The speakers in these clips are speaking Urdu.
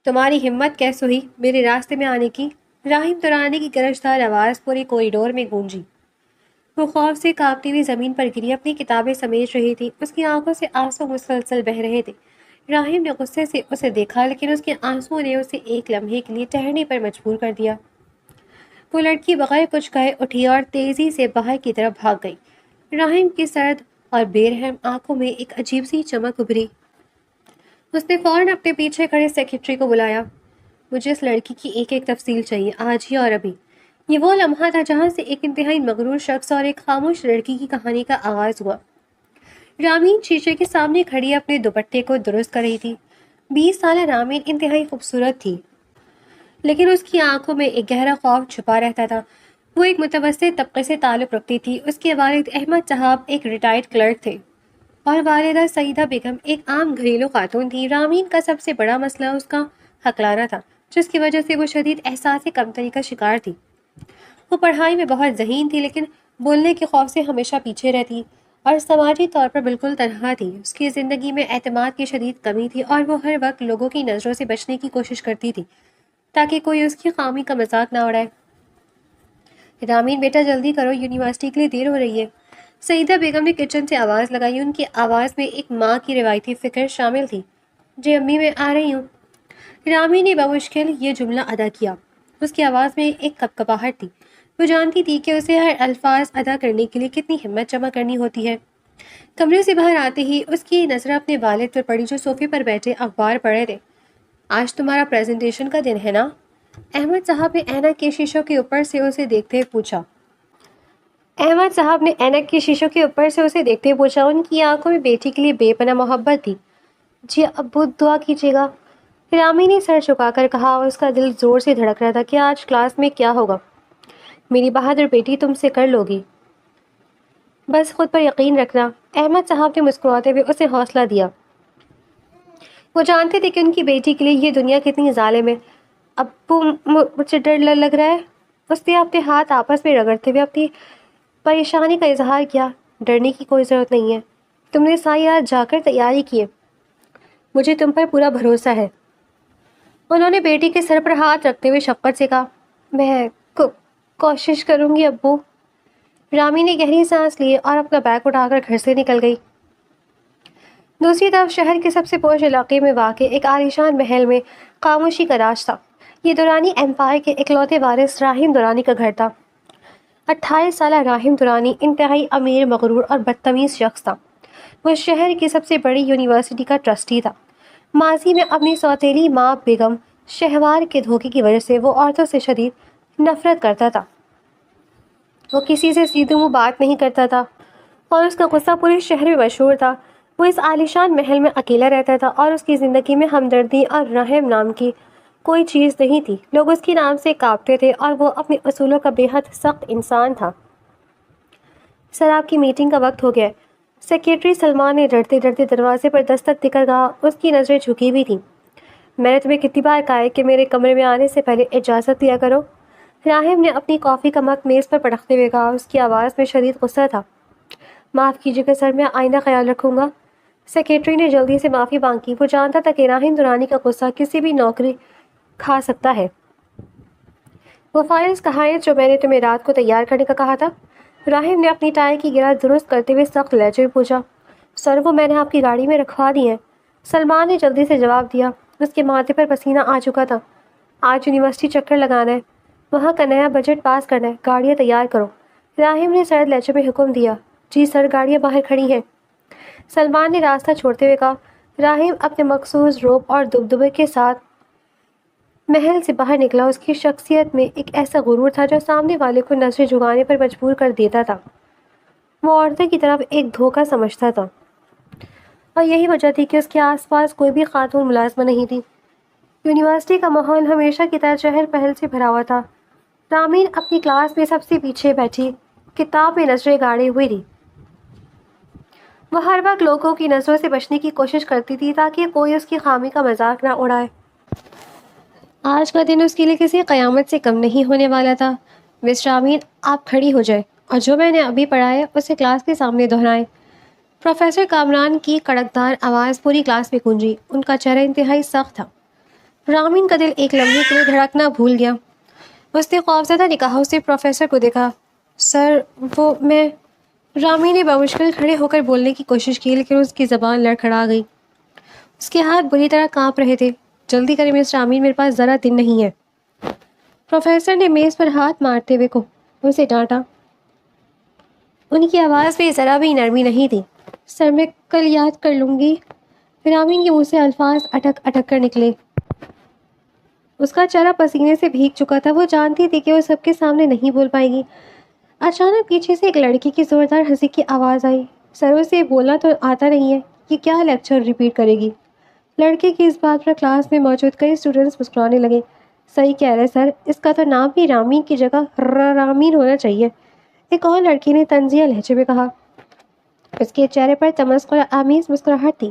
تمہاری ہمت کیسے ہوئی میرے راستے میں آنے کی؟ راہیم تراننے کی گرجدار آواز پورے کوریڈور میں گونجی۔ وہ خوف سے کانپتی ہوئی زمین پر گری اپنی کتابیں سمیٹ رہی تھی۔ اس کی آنکھوں سے آنسو مسلسل بہہ رہے تھے۔ راہیم نے غصے سے اسے دیکھا، لیکن اس کے آنسوؤں نے اسے ایک لمحے کے لیے ٹھہرنے پر مجبور کر دیا۔ وہ لڑکی بغیر کچھ کہے اٹھی اور تیزی سے باہر کی طرف بھاگ گئی۔ راہیم کی سرد اور بے رحم آنکھوں میں ایک عجیب سی چمک ابھری۔ اس نے فوراً اپنے پیچھے کھڑے سیکرٹری کو بلایا۔ مجھے اس لڑکی کی ایک ایک تفصیل چاہیے، آج ہی اور ابھی۔ یہ وہ لمحہ تھا جہاں سے ایک انتہائی مغرور شخص اور ایک خاموش لڑکی کی کہانی کا آغاز ہوا۔ رامین شیشے کے سامنے کھڑی اپنے دوپٹے کو درست کر رہی تھی۔ 20 سالہ رامین انتہائی خوبصورت تھی، لیکن اس کی آنکھوں میں ایک گہرا خوف چھپا رہتا تھا۔ وہ ایک متوسط طبقے سے تعلق رکھتی تھی۔ اس کے والد احمد صاحب ایک ریٹائرڈ کلرک تھے اور والدہ سعیدہ بیگم ایک عام گھریلو خاتون تھی۔ رامین کا سب سے بڑا مسئلہ اس کا حقلانہ تھا، جس کی وجہ سے وہ شدید احساس کمتری کا شکار تھی۔ وہ پڑھائی میں بہت ذہین تھی، لیکن بولنے کے خوف سے ہمیشہ پیچھے رہتی اور سماجی طور پر بالکل تنہا تھی۔ اس کی زندگی میں اعتماد کی شدید کمی تھی اور وہ ہر وقت لوگوں کی نظروں سے بچنے کی کوشش کرتی تھی تاکہ کوئی اس کی خامی کا مذاق نہ اڑائے۔ رامین بیٹا جلدی کرو، یونیورسٹی کے لیے دیر ہو رہی ہے۔ سعیدہ بیگم نے کچن سے آواز لگائی۔ ان کی آواز میں ایک ماں کی روایتی فکر شامل تھی۔ جی امی، میں آ رہی ہوں۔ رامین نے بمشکل یہ جملہ ادا کیا۔ اس کی آواز میں ایک کپکپاہٹ تھی۔ وہ جانتی تھی کہ اسے ہر الفاظ ادا کرنے کے لیے کتنی ہمت جمع کرنی ہوتی ہے۔ کمرے سے باہر آتے ہی اس کی نظر اپنے والد پر پڑی، جو صوفے پر بیٹھے اخبار پڑھ رہے تھے۔ آج تمہارا پریزنٹیشن کا دن ہے نا؟ احمد صاحب نے اینک کے شیشوں کے اوپر سے اسے دیکھتے پوچھا۔ ان کی آنکھوں میں بیٹی کے لیے بے پناہ محبت تھی۔ جی ابو، دعا کیجیے گا، رامی نے سر جھکا کر کہا۔ اس کا دل زور سے دھڑک رہا تھا کہ آج کلاس میں کیا ہوگا۔ میری بہادر بیٹی، تم سے کر لو گی، بس خود پر یقین رکھنا، احمد صاحب نے مسکراتے ہوئے اسے حوصلہ دیا۔ وہ جانتے تھے کہ ان کی بیٹی کے لیے یہ دنیا کتنی ظالم ہے۔ ابو، مجھے ڈر لگ رہا ہے۔ اس نے اپنے ہاتھ آپس میں رگڑتے ہوئے اپنی پریشانی کا اظہار کیا۔ ڈرنے کی کوئی ضرورت نہیں ہے، تم نے ساری رات جا کر تیاری کی ہے، مجھے تم پر پورا بھروسہ ہے۔ انہوں نے بیٹی کے سر پر ہاتھ رکھتے ہوئے شفقت سے کہا۔ میں کوشش کروں گی ابو۔ رامی نے گہری سانس لی اور اپنا بیگ اٹھا کر گھر سے نکل گئی۔ دوسری طرف شہر کے سب سے پوش علاقے میں واقع ایک عالیشان محل میں خاموشی کا راج تھا۔ یہ دورانی ایمپائر کے اکلوتے وارث راہیم دورانی کا گھر تھا۔ 28 سالہ راہیم دورانی انتہائی امیر، مغرور اور بدتمیز شخص تھا۔ وہ شہر کی سب سے بڑی یونیورسٹی کا ٹرسٹی تھا۔ ماضی میں اپنی سوتیلی ماں بیگم شہوار کے دھوکے کی وجہ سے وہ عورتوں سے شدید نفرت کرتا تھا۔ وہ کسی سے سیدھے منہ بات نہیں کرتا تھا اور اس کا غصہ پورے شہر میں مشہور تھا۔ وہ اس عالیشان محل میں اکیلا رہتا تھا اور اس کی زندگی میں ہمدردی اور رحم نام کی کوئی چیز نہیں تھی۔ لوگ اس کے نام سے کانپتے تھے اور وہ اپنے اصولوں کا بے حد سخت انسان تھا۔ سر، آپ کی میٹنگ کا وقت ہو گیا ہے، سیکرٹری سلمان نے ڈرتے ڈرتے دروازے پر دستک دے کر کہا۔ اس کی نظریں جھکی ہوئی تھیں۔ میں نے تمہیں کتنی بار کہا ہے کہ میرے کمرے میں آنے سے پہلے اجازت دیا کرو؟ راہیم نے اپنی کافی کا مگ میز پر پٹکتے ہوئے کہا۔ اس کی آواز میں شدید غصہ تھا۔ معاف کیجیے گا سر، میں آئندہ خیال رکھوں گا۔ سیکرٹری نے جلدی سے معافی مانگی۔ وہ جانتا تھا کہ راہیم دورانی کا غصہ کسی بھی نوکری کھا سکتا ہے۔ وہ فائلز کہاں ہیں جو میں نے تمہیں رات کو تیار کرنے کا کہا تھا؟ راہیم نے اپنی ٹائی کی گرا درست کرتے ہوئے سخت لہجے میں پوچھا۔ سر، وہ میں نے آپ کی گاڑی میں رکھوا دی ہیں، سلمان نے جلدی سے جواب دیا۔ اس کے ماتھے پر پسینہ آ چکا تھا۔ آج یونیورسٹی چکر لگانا ہے، وہاں کا نیا بجٹ پاس کرنا ہے، گاڑیاں تیار کرو، راہیم نے سرد لہجے میں حکم دیا۔ جی سر، گاڑیاں باہر کھڑی ہیں، سلمان نے راستہ چھوڑتے ہوئے کہا۔ راہیم اپنے مخصوص روب اور دبدبے کے ساتھ محل سے باہر نکلا۔ اس کی شخصیت میں ایک ایسا غرور تھا جو سامنے والے کو نظریں جھکانے پر مجبور کر دیتا تھا۔ وہ عورتوں کی طرف ایک دھوکہ سمجھتا تھا اور یہی وجہ تھی کہ اس کے آس پاس کوئی بھی خاتون ملازمہ نہیں تھی۔ یونیورسٹی کا ماحول ہمیشہ کی طرح چہل پہل سے بھرا ہوا تھا۔ رامین اپنی کلاس میں سب سے پیچھے بیٹھی کتاب میں نظریں گاڑے ہوئی تھی۔ وہ ہر وقت لوگوں کی نظروں سے بچنے کی کوشش کرتی تھی تاکہ کوئی اس کی خامی کا مذاق نہ اڑائے۔ آج کا دن اس کے لیے کسی قیامت سے کم نہیں ہونے والا تھا۔ مس رامین، آپ کھڑی ہو جائیں اور جو میں نے ابھی پڑھا ہے اسے کلاس کے سامنے دہرائیں۔ پروفیسر کامران کی کڑکدار آواز پوری کلاس میں گونجی۔ ان کا چہرہ انتہائی سخت تھا۔ رامین کا دل ایک لمحے کے لیے دھڑکنا بھول گیا. اس نے خوفزدہ نگاہوں سے پروفیسر کو دیکھا. سر وہ میں. رامین نے بمشکل کھڑے ہو کر بولنے کی کوشش کی لیکن اس کی زبان لڑکھڑا گئی. اس کے ہاتھ بری طرح کانپ رہے تھے. جلدی کریں مسٹر رامین، میرے پاس ذرا دن نہیں ہے. پروفیسر نے میز پر ہاتھ مارتے ہوئے کو اسے ڈانٹا. ان کی آواز میں ذرا بھی نرمی نہیں تھی. سر میں کل یاد کر لوں گی. رامین کے منہ سے الفاظ اٹک اٹک کر نکلے. اس کا چہرہ پسینے سے بھیگ چکا تھا. وہ جانتی تھی کہ وہ سب کے سامنے نہیں بول پائے گی. اچانک پیچھے سے ایک لڑکی کی زوردار ہنسی کی آواز آئی. سر اسے بولنا تو آتا نہیں ہے، یہ کیا لیکچر ریپیٹ کرے گی؟ لڑکے کی اس بات پر کلاس میں موجود کئی اسٹوڈنٹس مسکرانے لگے. صحیح کہہ رہے سر، اس کا تو نام بھی رامین کی جگہ رامین ہونا چاہیے، ایک اور لڑکی نے طنزیہ لہجے میں کہا. اس کے چہرے پر تمسخر آمیز مسکراہٹ تھی.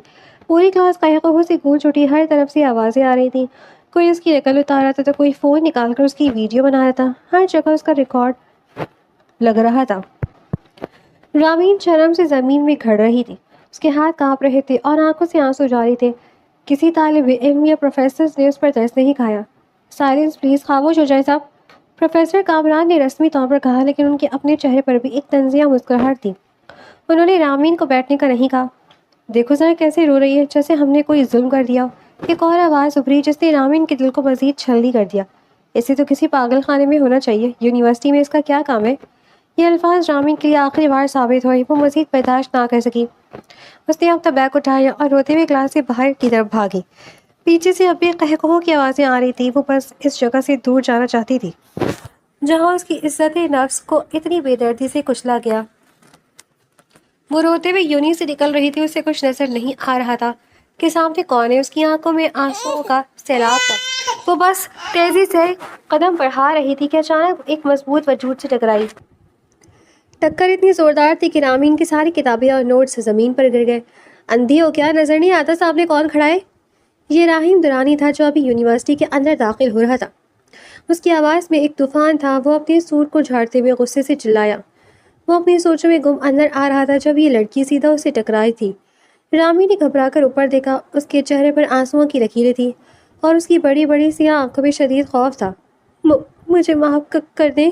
پوری کلاس قہقہوں سے گونج اٹھی. ہر طرف سے آوازیں آ رہی تھیں. کوئی اس کی نقل اتار رہا تھا تو کوئی فون نکال کر اس کی ویڈیو بنا رہا تھا. ہر جگہ اس کا ریکارڈ لگ رہا تھا. رامین شرم سے زمین میں گھڑ رہی تھی. اس کے ہاتھ کانپ رہے تھے اور آنکھوں سے آنسو جاری تھے. کسی طالب علم یا پروفیسر نے اس پر ترس نہیں کھایا. سائلنس پلیز، خاموش ہو جائے صاحب. پروفیسر کامران نے رسمی طور پر کہا لیکن ان کے اپنے چہرے پر بھی ایک طنزیہ مسکراہٹ تھی. انہوں نے رامین کو بیٹھنے کا نہیں کہا. دیکھو ذرا کیسے رو رہی ہے، جیسے ہم نے کوئی ظلم کر دیا. ایک اور آواز ابھری جس نے رامین کے دل کو مزید چھلنی کر دیا. اسے تو کسی پاگل خانے میں ہونا چاہیے. یونیورسٹی میں اس کا کیا کام ہے؟ یہ الفاظ رامین کے لیے آخری بار ثابت ہوئے. وہ مزید برداشت نہ کر سکی. اس نے اپنا بیگ اٹھایا اور روتے ہوئے کلاس سے باہر کی طرف بھاگی. پیچھے سے اب بھی قہقہوں کی آوازیں آ رہی تھی. وہ بس اس جگہ سے دور جانا چاہتی تھی جہاں اس کی عزت نفس کو اتنی بے دردی سے کچلا گیا. وہ روتے ہوئے یونی سے نکل رہی تھی. اسے کچھ نظر نہیں آ رہا تھا کہ سامنے کون ہے. اس کی آنکھوں میں آنسوؤں کا سیلاب تھا. وہ بس تیزی سے قدم بڑھا رہی تھی کہ اچانک ایک مضبوط وجود سے ٹکرائی. ٹکر اتنی زوردار تھی کہ رامین کی ساری کتابیں اور نوٹس زمین پر گر گئے. اندھی ہو کیا؟ نظر نہیں آتا سامنے کون کھڑا ہے؟ یہ راہیم درانی تھا جو ابھی یونیورسٹی کے اندر داخل ہو رہا تھا. اس کی آواز میں ایک طوفان تھا. وہ اپنے سور کو جھاڑتے ہوئے غصے سے چلایا. وہ اپنی سوچوں میں گم اندر آ رہا تھا جب یہ لڑکی سیدھا اسے ٹکرائی تھی. رامی نے گھبرا کر اوپر دیکھا. اس کے چہرے پر آنسوؤں کی لکیریں تھیں اور اس کی بڑی بڑی سیاہ آنکھوں میں شدید خوف تھا. مجھے معاف کر دیں،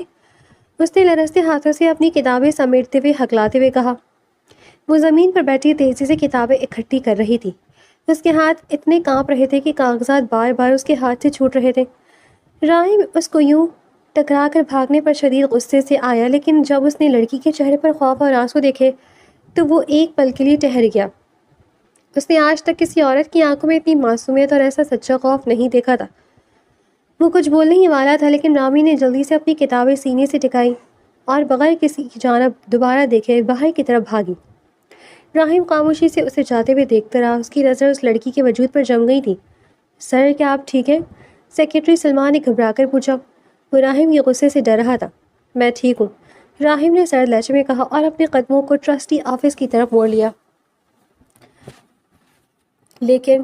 اس نے لرزتے ہاتھوں سے اپنی کتابیں سمیٹتے ہوئے ہکلاتے ہوئے کہا. وہ زمین پر بیٹھی تیزی سے کتابیں اکٹھی کر رہی تھی. اس کے ہاتھ اتنے کانپ رہے تھے کہ کاغذات بار بار اس کے ہاتھ سے چھوٹ رہے تھے. راہیم اس کو یوں ٹکرا کر بھاگنے پر شدید غصے سے آیا لیکن جب اس نے لڑکی کے چہرے پر خوف اور آنسو دیکھے تو وہ ایک پل کے لیے ٹھہر گیا. اس نے آج تک کسی عورت کی آنکھوں میں اتنی معصومیت اور ایسا سچا خوف نہیں دیکھا تھا. وہ کچھ بولنے ہی والا تھا لیکن رامی نے جلدی سے اپنی کتابیں سینے سے ٹکائی اور بغیر کسی کی جانب دوبارہ دیکھے باہر کی طرف بھاگی. راہیم خاموشی سے اسے جاتے ہوئے دیکھتا رہا. اس کی نظر اس لڑکی کے وجود پر جم گئی تھی. سر کیا آپ ٹھیک ہیں؟ سیکرٹری سلمان نے گھبرا کر پوچھا. وہ راہیم کے غصے سے ڈر رہا تھا. میں ٹھیک ہوں، راہیم نے سرد لہجے میں کہا اور اپنے قدموں کو ٹرسٹی آفس کی طرف موڑ لیا. لیکن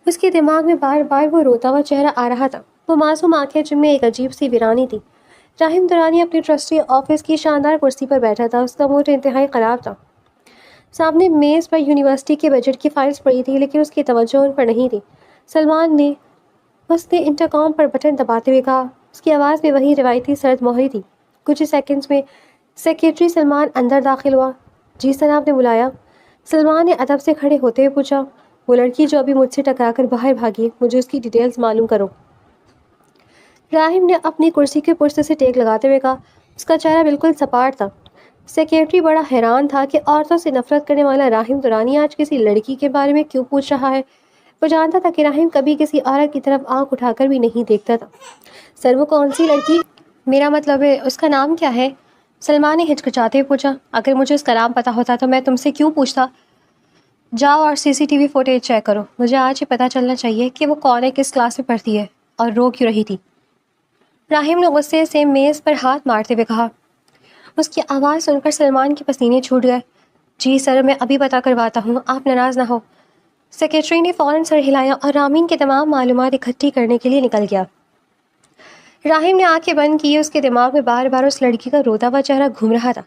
اس کے دماغ میں بار بار وہ روتا ہوا چہرہ آ رہا تھا. وہ معصوم آنکھیں جن میں ایک عجیب سی ویرانی تھی. راہیم درانی اپنی ٹرسٹی آفس کی شاندار کرسی پر بیٹھا تھا. اس کا موڈ انتہائی خراب تھا. سامنے میز پر یونیورسٹی کے بجٹ کی فائلز پڑی تھی لیکن اس کی توجہ ان پر نہیں تھی. سلمان نے اس نے انٹرکام پر بٹن دباتے ہوئے کہا. اس کی آواز میں وہی روایتی سرد مہری تھی. کچھ سیکنڈز میں سیکرٹری سلمان اندر داخل ہوا. جی سر، آپ نے بلایا؟ سلمان نے ادب سے کھڑے ہوتے ہوئے پوچھا. وہ لڑکی جو ابھی مجھ سے ٹکرا کر باہر بھاگی، مجھے اس کی ڈیٹیلز معلوم کرو. راہیم نے اپنی کرسی کے پشت سے ٹیک لگاتے ہوئے کہا. اس کا چہرہ بالکل سپاٹ تھا. سیکرٹری بڑا حیران تھا کہ عورتوں سے نفرت کرنے والا راہیم درانی آج کسی لڑکی کے بارے میں کیوں پوچھ رہا ہے. وہ جانتا تھا کہ راہیم کبھی کسی عورت کی طرف آنکھ اٹھا کر بھی نہیں دیکھتا تھا. سر وہ کون سی لڑکی؟ میرا مطلب ہے اس کا نام کیا ہے؟ سلمان نے ہچکچاتے ہوئے پوچھا. اگر مجھے اس کا نام پتا ہوتا تو میں تم سے کیوں پوچھتا؟ جاؤ اور C C T V footage check کرو. مجھے آج یہ پتہ چلنا چاہیے کہ وہ کون ہے، کس کلاس میں پڑھتی ہے اور رو کیوں رہی تھی. راہیم نے غصے سے میز پر ہاتھ مارتے ہوئے کہا. اس کی آواز سن کر سلمان کے پسینے چھوٹ گئے. جی سر، میں ابھی پتہ کرواتا ہوں، آپ ناراض نہ ہو. سیکرٹری نے فوراً سر ہلایا اور رامین کے تمام معلومات اکٹھی کرنے کے لیے نکل گیا. راہیم نے آنکھیں بند کی. اس کے دماغ میں بار بار اس لڑکی کا روتا ہوا چہرہ گھوم رہا تھا.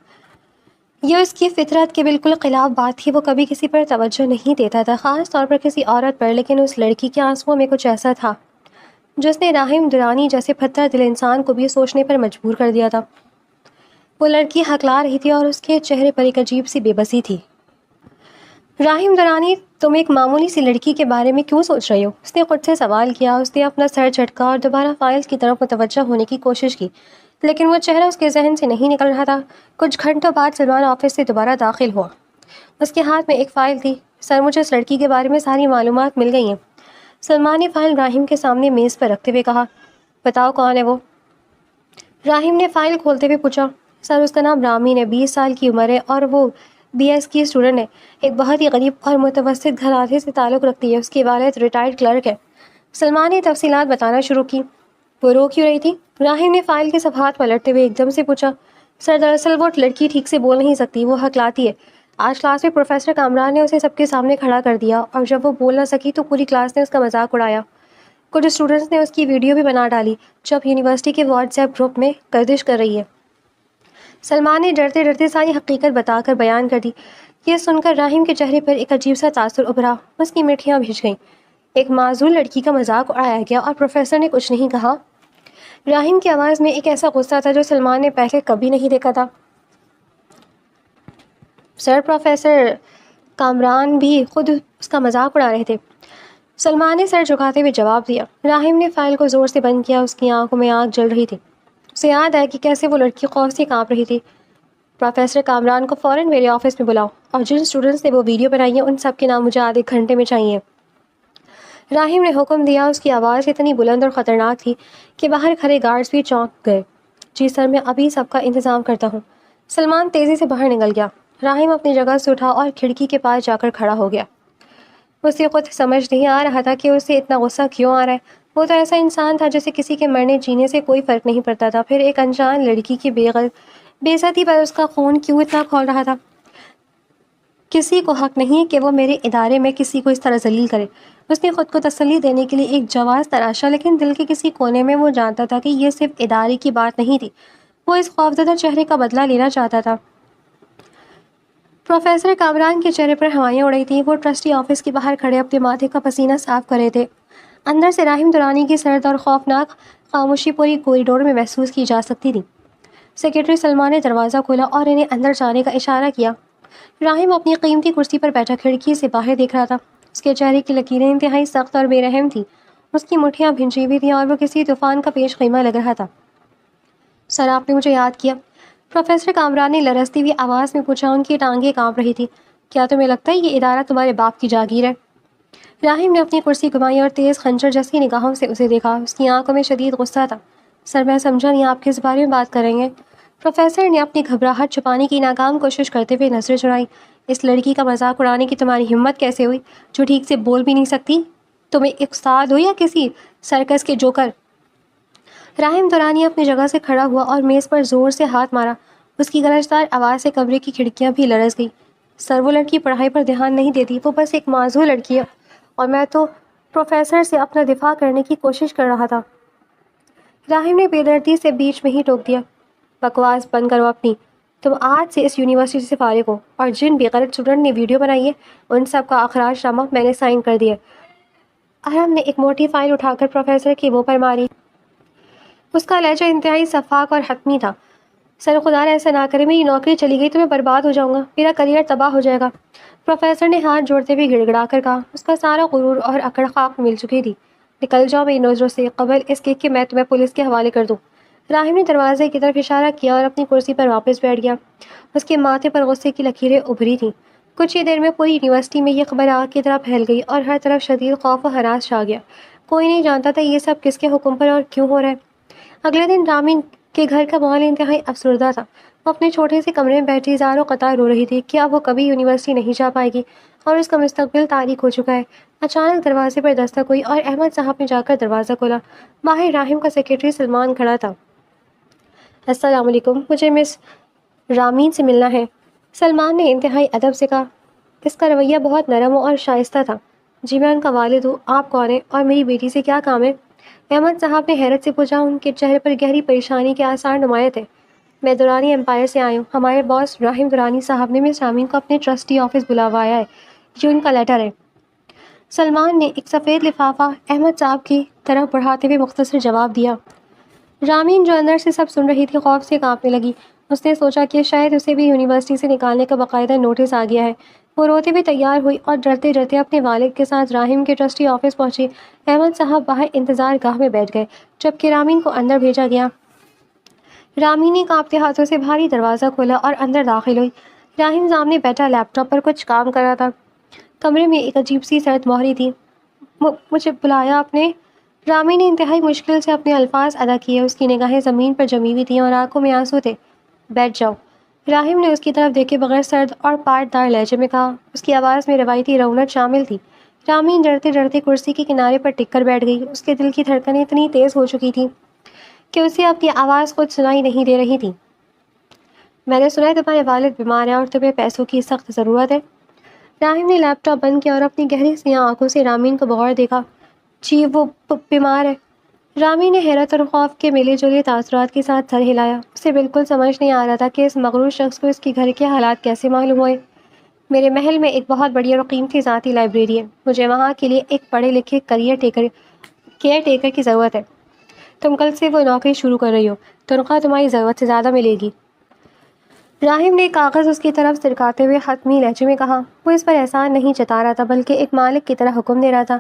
یہ اس کی فطرت کے بالکل خلاف بات تھی. وہ کبھی کسی پر توجہ نہیں دیتا تھا، خاص طور پر کسی عورت پر، لیکن اس لڑکی کے آنسوؤں میں کچھ ایسا تھا جس نے راہم درانی جیسے پتھر دل انسان کو بھی سوچنے پر مجبور کر دیا تھا۔ وہ لڑکی ہکلا رہی تھی اور اس کے چہرے پر ایک عجیب سی بے بسی تھی۔ راہم درانی، تم ایک معمولی سی لڑکی کے بارے میں کیوں سوچ رہی ہو؟ اس نے خود سے سوال کیا۔ اس نے اپنا سر جھٹکا اور دوبارہ فائل کی طرف متوجہ ہونے کی کوشش کی، لیکن وہ چہرہ اس کے ذہن سے نہیں نکل رہا تھا۔ کچھ گھنٹوں بعد سلمان آفس سے دوبارہ داخل ہوا۔ اس کے ہاتھ میں ایک فائل تھی۔ سر، مجھے اس لڑکی کے بارے میں ساری معلومات مل گئی ہیں۔ سلمان نے فائل راہم کے سامنے میز پر رکھتے ہوئے کہا۔ بتاؤ، کون ہے وہ؟ راہم نے فائل کھولتے ہوئے پوچھا۔ سر، اس کا نام رامین ہے، 20 سال کی عمر ہے اور وہ BS کی اسٹوڈنٹ ہے۔ ایک بہت ہی غریب اور متوسط گھرانے سے تعلق رکھتی ہے۔ اس کی والد ریٹائرڈ کلرک ہے۔ سلمان نے تفصیلات بتانا شروع کی۔ وہ رو کیوں رہی تھی؟ راہم نے فائل کے صفحات پلٹتے ہوئے ایک دم سے پوچھا۔ سر، دراصل وہ لڑکی ٹھیک سے بول نہیں سکتی، وہ ہکلاتی ہے۔ آج کلاس میں پروفیسر کامران نے اسے سب کے سامنے کھڑا کر دیا اور جب وہ بول نہ سکی تو پوری کلاس نے اس کا مذاق اڑایا۔ کچھ اسٹوڈنٹس نے اس کی ویڈیو بھی بنا ڈالی جب یونیورسٹی کے واٹس ایپ گروپ میں گردش کر رہی ہے۔ سلمان نے ڈرتے ڈرتے ساری حقیقت بتا کر بیان کر دی۔ یہ سن کر راہم کے چہرے پر ایک عجیب سا تاثر ابھرا۔ اس کی مٹھیاں بھیج گئیں۔ ایک معذور لڑکی کا مذاق اڑایا گیا اور پروفیسر نے کچھ نہیں کہا؟ راہم کی آواز میں ایک ایسا غصہ تھا جو سلمان نے پہلے کبھی نہیں دیکھا تھا۔ سر، پروفیسر کامران بھی خود اس کا مذاق اڑا رہے تھے، سلمان نے سر جھکاتے ہوئے جواب دیا۔ راہم نے فائل کو زور سے بند کیا۔ اس کی آنکھوں میں آگ جل رہی تھی۔ اسے یاد آیا کہ کیسے وہ لڑکی خوف سے کانپ رہی تھی۔ پروفیسر کامران کو فوراً میرے آفس میں بلاؤ اور جن اسٹوڈنٹس نے وہ ویڈیو بنائی ہے ان سب کے نام مجھے آدھے گھنٹے میں چاہیے۔ راہم نے حکم دیا۔ اس کی آواز اتنی بلند اور خطرناک تھی کہ باہر کھڑے گارڈز بھی چونک گئے۔ جی سر، میں ابھی سب کا انتظام کرتا ہوں۔ سلمان تیزی سے باہر نکل گیا۔ راہم اپنی جگہ سے اٹھا اور کھڑکی کے پاس جا کر کھڑا ہو گیا۔ اسے خود سمجھ نہیں آ رہا تھا کہ اسے اتنا غصہ کیوں آ رہا ہے۔ وہ تو ایسا انسان تھا جسے کسی کے مرنے جینے سے کوئی فرق نہیں پڑتا تھا، پھر ایک انجان لڑکی کی بے عزتی پر اس کا خون کیوں اتنا کھول رہا تھا؟ کسی کو حق نہیں کہ وہ میرے ادارے میں کسی کو اس طرح ذلیل کرے۔ اس نے خود کو تسلی دینے کے لیے ایک جواز تراشا، لیکن دل کے کسی کونے میں وہ جانتا تھا کہ یہ صرف ادارے کی بات نہیں تھی۔ وہ اس خوفزدہ چہرے کا بدلہ لینا چاہتا تھا۔ پروفیسر کامران کے چہرے پر ہوائیاں اڑ رہی تھیں۔ وہ ٹرسٹی آفس کے باہر کھڑے اپنے ماتھے کا پسینہ صاف کر رہے تھے۔ اندر سے راہم درانی کی سرد اور خوفناک خاموشی پوری کوریڈور میں محسوس کی جا سکتی تھی۔ سیکرٹری سلمان نے دروازہ کھولا اور انہیں اندر جانے کا اشارہ کیا۔ راہم اپنی قیمتی کرسی پر بیٹھا کھڑکی سے باہر دیکھ رہا تھا۔ اس کے چہرے کی لکیریں انتہائی سخت اور بے رحم تھیں۔ اس کی مٹھیاں بھنجی ہوئی تھیں اور وہ کسی طوفان کا پیش خیمہ لگ رہا تھا۔ سر، آپ نے مجھے یاد کیا؟ پروفیسر کامران نے لرزتی ہوئی آواز میں پوچھا۔ ان کی ٹانگیں کانپ رہی تھی۔ کیا تمہیں لگتا ہے یہ ادارہ تمہارے باپ کی جاگیر ہے؟ راہم نے اپنی کرسی گھمائی اور تیز خنجر جیسی نگاہوں سے اسے دیکھا۔ اس کی آنکھوں میں شدید غصہ تھا۔ سر، میں سمجھا نہیں، آپ کس بارے میں بات کریں گے؟ پروفیسر نے اپنی گھبراہٹ چھپانے کی ناکام کوشش کرتے ہوئے نظریں چڑھائی۔ اس لڑکی کا مذاق اڑانے کی تمہاری ہمت کیسے ہوئی، جو ٹھیک سے بول بھی نہیں سکتی؟ تم ایک استاد ہو یا کسی سرکس کے جوکر؟ راہم درانی اپنی جگہ سے کھڑا ہوا اور میز پر زور سے ہاتھ مارا۔ اس کی گرجدار آواز سے کمرے کی کھڑکیاں بھی لرز گئی۔ سر، وہ لڑکی پڑھائی پر دھیان نہیں دیتی، وہ بس ایک معذور لڑکی ہے اور میں تو پروفیسر سے اپنا دفاع کرنے کی کوشش کر رہا تھا۔ راہم نے بے دردی سے بیچ میں ہی ٹوک دیا۔ بکواس بند کرو اپنی۔ تم آج سے اس یونیورسٹی سے فارغ ہو اور جن بے غیرت اسٹوڈنٹ نے ویڈیو بنائی ہے ان سب کا اخراج نامہ میں نے سائن کر دیا۔ ارحم نے ایک موٹی فائل اٹھا کر پروفیسر کے منہ پر ماری۔ اس کا لہجہ انتہائی شفاف اور حتمی تھا۔ سر، خدا نہ ایسا نہ کرے، میری نوکری چلی گئی تو میں برباد ہو جاؤں گا، میرا کریئر تباہ ہو جائے گا۔ پروفیسر نے ہاتھ جوڑتے ہوئے گڑ گڑا کر کہا۔ اس کا سارا غرور اور اکڑ خاک مل چکی تھی۔ نکل جاؤ میری نظروں سے قبل اس کے کہ میں تمہیں پولیس کے حوالے کر دوں۔ راہم نے دروازے کی طرف اشارہ کیا اور اپنی کرسی پر واپس بیٹھ گیا۔ اس کے ماتھے پر غصے کی لکیریں ابھری تھیں۔ کچھ ہی دیر میں پوری یونیورسٹی میں یہ خبر آگ کی طرح پھیل گئی اور ہر طرف شدید خوف و ہراس چھا گیا۔ کوئی نہیں جانتا تھا یہ سب کس کے حکم پر اور کیوں ہو رہا ہے۔ اگلے دن رامین کے گھر کا ماحول انتہائی افسردہ تھا۔ وہ اپنے چھوٹے سے کمرے میں بیٹھی زار و قطار رو رہی تھی کہ اب وہ کبھی یونیورسٹی نہیں جا پائے گی اور اس کا مستقبل تاریک ہو چکا ہے۔ اچانک دروازے پر دستک ہوئی اور احمد صاحب نے جا کر دروازہ کھولا۔ باہر راہم کا سیکرٹری سلمان کھڑا تھا۔ السلام علیکم، مجھے مس رامین سے ملنا ہے، سلمان نے انتہائی ادب سے کہا۔ اس کا رویہ بہت نرم اور شائستہ تھا۔ جی میں ان کا والد ہوں، آپ کون ہیں اور میری بیٹی سے کیا کام ہے؟ احمد صاحب نے حیرت سے پوچھا۔ ان کے چہرے پر گہری پریشانی کے آثار نمایاں تھے۔ میں درانی امپائر سے آئی ہوں، ہمارے باس راہم درانی صاحب نے مس رامین کو اپنے ٹرسٹی آفس بلوایا ہے، یہ ان کا لیٹر ہے۔ سلمان نے ایک سفید لفافہ احمد صاحب کی طرف بڑھاتے ہوئے مختصر جواب دیا۔ رامین جو اندر سے سب سن رہی تھی خوف سے کانپنے لگی۔ اس نے سوچا کہ شاید اسے بھی یونیورسٹی سے نکالنے کا باقاعدہ نوٹس آ گیا ہے۔ وہ روتے ہوئے تیار ہوئی اور ڈرتے ڈرتے اپنے والد کے ساتھ راہیم کے ٹرسٹی آفس پہنچی۔ احمد صاحب باہر انتظار گاہ میں بیٹھ گئے جبکہ رامین کو اندر بھیجا گیا۔ رامین نے کانپتے ہاتھوں سے بھاری دروازہ کھولا اور اندر داخل ہوئی۔ راہیم سامنے بیٹھا لیپ ٹاپ پر کچھ کام کر رہا تھا۔ کمرے میں ایک عجیب سی سرد مہری تھی۔ مجھے بلایا آپ نے؟ رامی نے انتہائی مشکل سے اپنے الفاظ ادا کیے۔ اس کی نگاہیں زمین پر جمی ہوئی تھیں اور آنکھوں میں آنسو تھے۔ بیٹھ جاؤ، راہیم نے اس کی طرف دیکھے بغیر سرد اور پائیدار لہجے میں کہا۔ اس کی آواز میں روایتی رونق شامل تھی۔ رامین ڈرتے ڈرتے کرسی کے کنارے پر ٹک کر بیٹھ گئی۔ اس کے دل کی دھڑکنیں اتنی تیز ہو چکی تھیں کہ اسے اپنی آواز خود سنائی نہیں دے رہی تھی۔ میں نے سنا ہے تمہارے والد بیمار ہیں اور تمہیں پیسوں کی سخت ضرورت ہے۔ راہیم نے لیپ ٹاپ بند کیا اور اپنی گہری سیاہ آنکھوں سے رامین کو بغور دیکھا۔ جی وہ بیمار ہے۔ رامین نے حیرت اور خوف کے ملے جلے تاثرات کے ساتھ سر ہلایا۔ اسے بالکل سمجھ نہیں آ رہا تھا کہ اس مغرور شخص کو اس کے گھر کے حالات کیسے معلوم ہوئے۔ میرے محل میں ایک بہت بڑی اور قیمتی ذاتی لائبریری ہے۔ مجھے وہاں کے لیے ایک پڑھے لکھے کیئر ٹیکر کی ضرورت ہے۔ تم کل سے وہ نوکری شروع کر رہی ہو، تنخواہ تمہاری ضرورت سے زیادہ ملے گی۔ راہیم نے کاغذ اس کی طرف سرکاتے ہوئے حتمی لہجے میں کہا۔ وہ اس پر احسان نہیں جتا رہا تھا بلکہ ایک مالک کی طرح حکم دے رہا تھا۔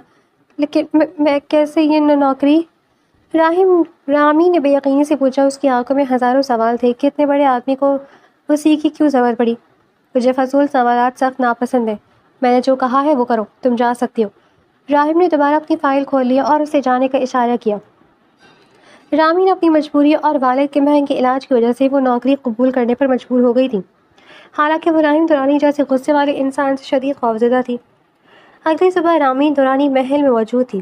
لیکن میں کیسے یہ نوکری؟ رامی نے بے یقینی سے پوچھا۔ اس کی آنکھوں میں ہزاروں سوال تھے کہ اتنے بڑے آدمی کو اسی کی کیوں ضرورت پڑی۔ مجھے فضول سوالات سخت ناپسند ہیں۔ میں نے جو کہا ہے وہ کرو، تم جا سکتی ہو۔ راہیم نے دوبارہ اپنی فائل کھول لیا اور اسے جانے کا اشارہ کیا۔ رامی نے اپنی مجبوری اور والد کے مہنگے علاج کی وجہ سے وہ نوکری قبول کرنے پر مجبور ہو گئی تھی، حالانکہ وہ راہیم دورانی جیسے غصے والے انسان سے شدید خوفزدہ تھی۔ اگلی صبح رامی دورانی محل میں موجود تھی۔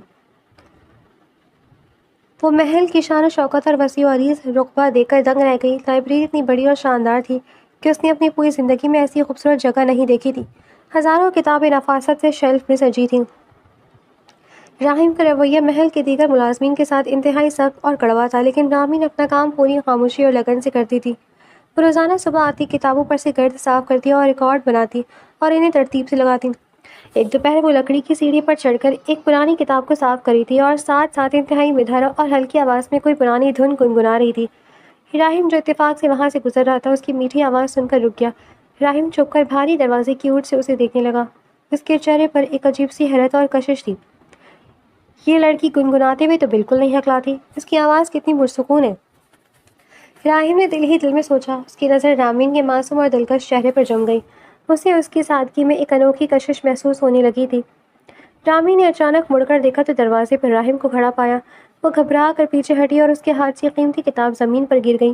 وہ محل کی شان و شوکت اور وسیع و عریض رقبہ دیکھ کر دنگ رہ گئی۔ لائبریری اتنی بڑی اور شاندار تھی کہ اس نے اپنی پوری زندگی میں ایسی خوبصورت جگہ نہیں دیکھی تھی۔ ہزاروں کتابیں نفاست سے شیلف میں سجی تھیں۔ راہیم کا رویہ محل کے دیگر ملازمین کے ساتھ انتہائی سخت اور کڑوا تھا، لیکن رامی اپنا کام پوری خاموشی اور لگن سے کرتی تھی۔ وہ روزانہ صبح آتی، کتابوں پر سے گرد صاف کرتی اور ریکارڈ بناتی اور انہیں ترتیب سے لگاتی۔ ایک دوپہر وہ لکڑی کی سیڑھی پر چڑھ کر ایک پرانی کتاب کو صاف کری تھی اور ساتھ ساتھ انتہائی مدھر اور ہلکی آواز میں کوئی پرانی دھن گنگنا رہی تھی۔ راہیم جو اتفاق سے وہاں سے گزر رہا تھا اس کی میٹھی آواز سن کر رک گیا۔ راہیم چھپ کر بھاری دروازے کی اوٹ سے اسے دیکھنے لگا۔ اس کے چہرے پر ایک عجیب سی حیرت اور کشش تھی۔ یہ لڑکی گنگناتے ہوئے تو بالکل نہیں ہکلاتی، اس کی آواز کتنی پرسکون ہے۔ راہیم نے دل ہی دل میں سوچا۔ اس کی نظر رامین کے معصوم اور دلکش چہرے پر جم گئی۔ اسے اس کی سادگی میں ایک انوکھی کشش محسوس ہونے لگی تھی۔ رامین نے اچانک مڑ کر دیکھا تو دروازے پر راہیم کو کھڑا پایا۔ وہ گھبرا کر پیچھے ہٹی اور اس کے ہاتھ سے قیمتی کتاب زمین پر گر گئی۔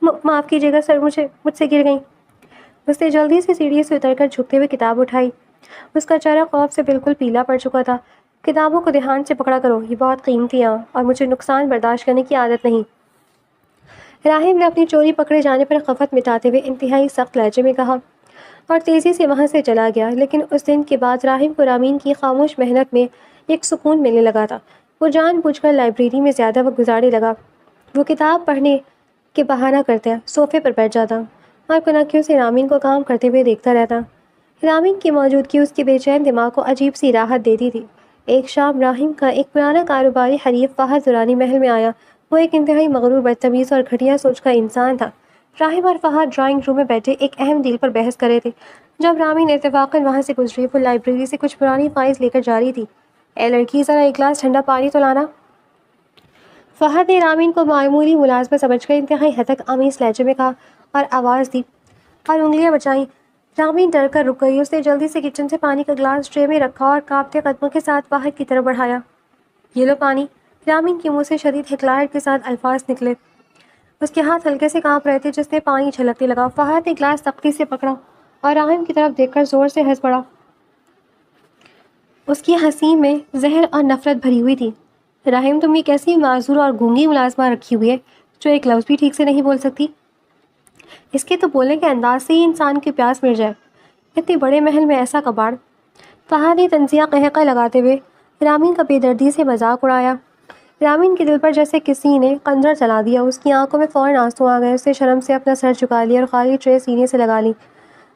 معاف کیجیے گا سر، مجھ سے گر گئی۔ اس نے جلدی سے سیڑھی سے اتر کر جھکتے ہوئے کتاب اٹھائی۔ اس کا چہرہ خوف سے بالکل پیلا پڑ چکا تھا۔ کتابوں کو دھیان سے پکڑا کرو، یہ بہت قیمتی ہیں اور مجھے نقصان برداشت کرنے کی عادت نہیں۔ راہیم نے اپنی چوری پکڑے جانے پر خفت مٹاتے ہوئے انتہائی سخت لہجے میں کہا اور تیزی سے وہاں سے چلا گیا۔ لیکن اس دن کے بعد راہیم کو رامین کی خاموش محنت میں ایک سکون ملنے لگا تھا۔ وہ جان بوجھ کر لائبریری میں زیادہ وقت گزارنے لگا۔ وہ کتاب پڑھنے کے بہانہ کرتا، صوفے پر بیٹھ جاتا اور کنکھیوں سے رامین کو کام کرتے ہوئے دیکھتا رہتا۔ رامین کی موجودگی اس کے بے چین دماغ کو عجیب سی راحت دیتی تھی۔ ایک شام راہیم کا ایک پرانا کاروباری حریف فہد دورانی محل میں آیا۔ وہ ایک انتہائی مغرور، بدتمیز اور گھٹیا سوچ کا انسان تھا۔ راہیم اور فہد ڈرائنگ روم میں بیٹھے ایک اہم ڈیل پر بحث کر رہے تھے جب رامین اتفاقاً وہاں سے گزری۔ وہ لائبریری سے کچھ پرانی فائلز لے کر جا رہی تھی۔ اے لڑکی، ذرا ایک گلاس ٹھنڈا پانی تو لانا۔ فہد نے رامین کو معمولی ملازمت سمجھ کر انتہائی ہتک آمیز لہجے میں کہا اور آواز دی اور انگلیاں بچائیں۔ رامین ڈر کر رک گئی۔ اس نے جلدی سے کچن سے پانی کا گلاس ٹرے میں رکھا اور کانپتے قدموں کے ساتھ فہد کی طرف بڑھایا۔ یہ لو پانی۔ رامین کے منہ سے شدید ہکلاہٹ کے ساتھ الفاظ نکلے۔ اس کے ہاتھ ہلکے سے کانپ رہے تھے جس میں پانی چھلکنے لگا۔ فہد نے گلاس سختی سے پکڑا اور رامین کی طرف دیکھ کر زور سے ہنس پڑا۔ اس کی ہنسی میں زہر اور نفرت بھری ہوئی تھی۔ راہیم، تم یہ کیسی معذور اور گونگی ملازمہ رکھی ہوئی ہے جو ایک لفظ بھی ٹھیک سے نہیں بول سکتی؟ اس کے تو بولنے کے انداز سے ہی انسان کی پیاس مٹ جائے۔ اتنے بڑے محل میں ایسا کباڑ۔ فہد نے تنزیہ قہقہ لگاتے ہوئے رامین کا بے دردی سے مذاق اڑایا۔ رامین کے دل پر جیسے کسی نے خنجر چلا دیا۔ اس کی آنکھوں میں فوراً آنسو آ گئے۔ اس نے شرم سے اپنا سر جھکا لیا اور خالی ٹرے سینے سے لگا لی۔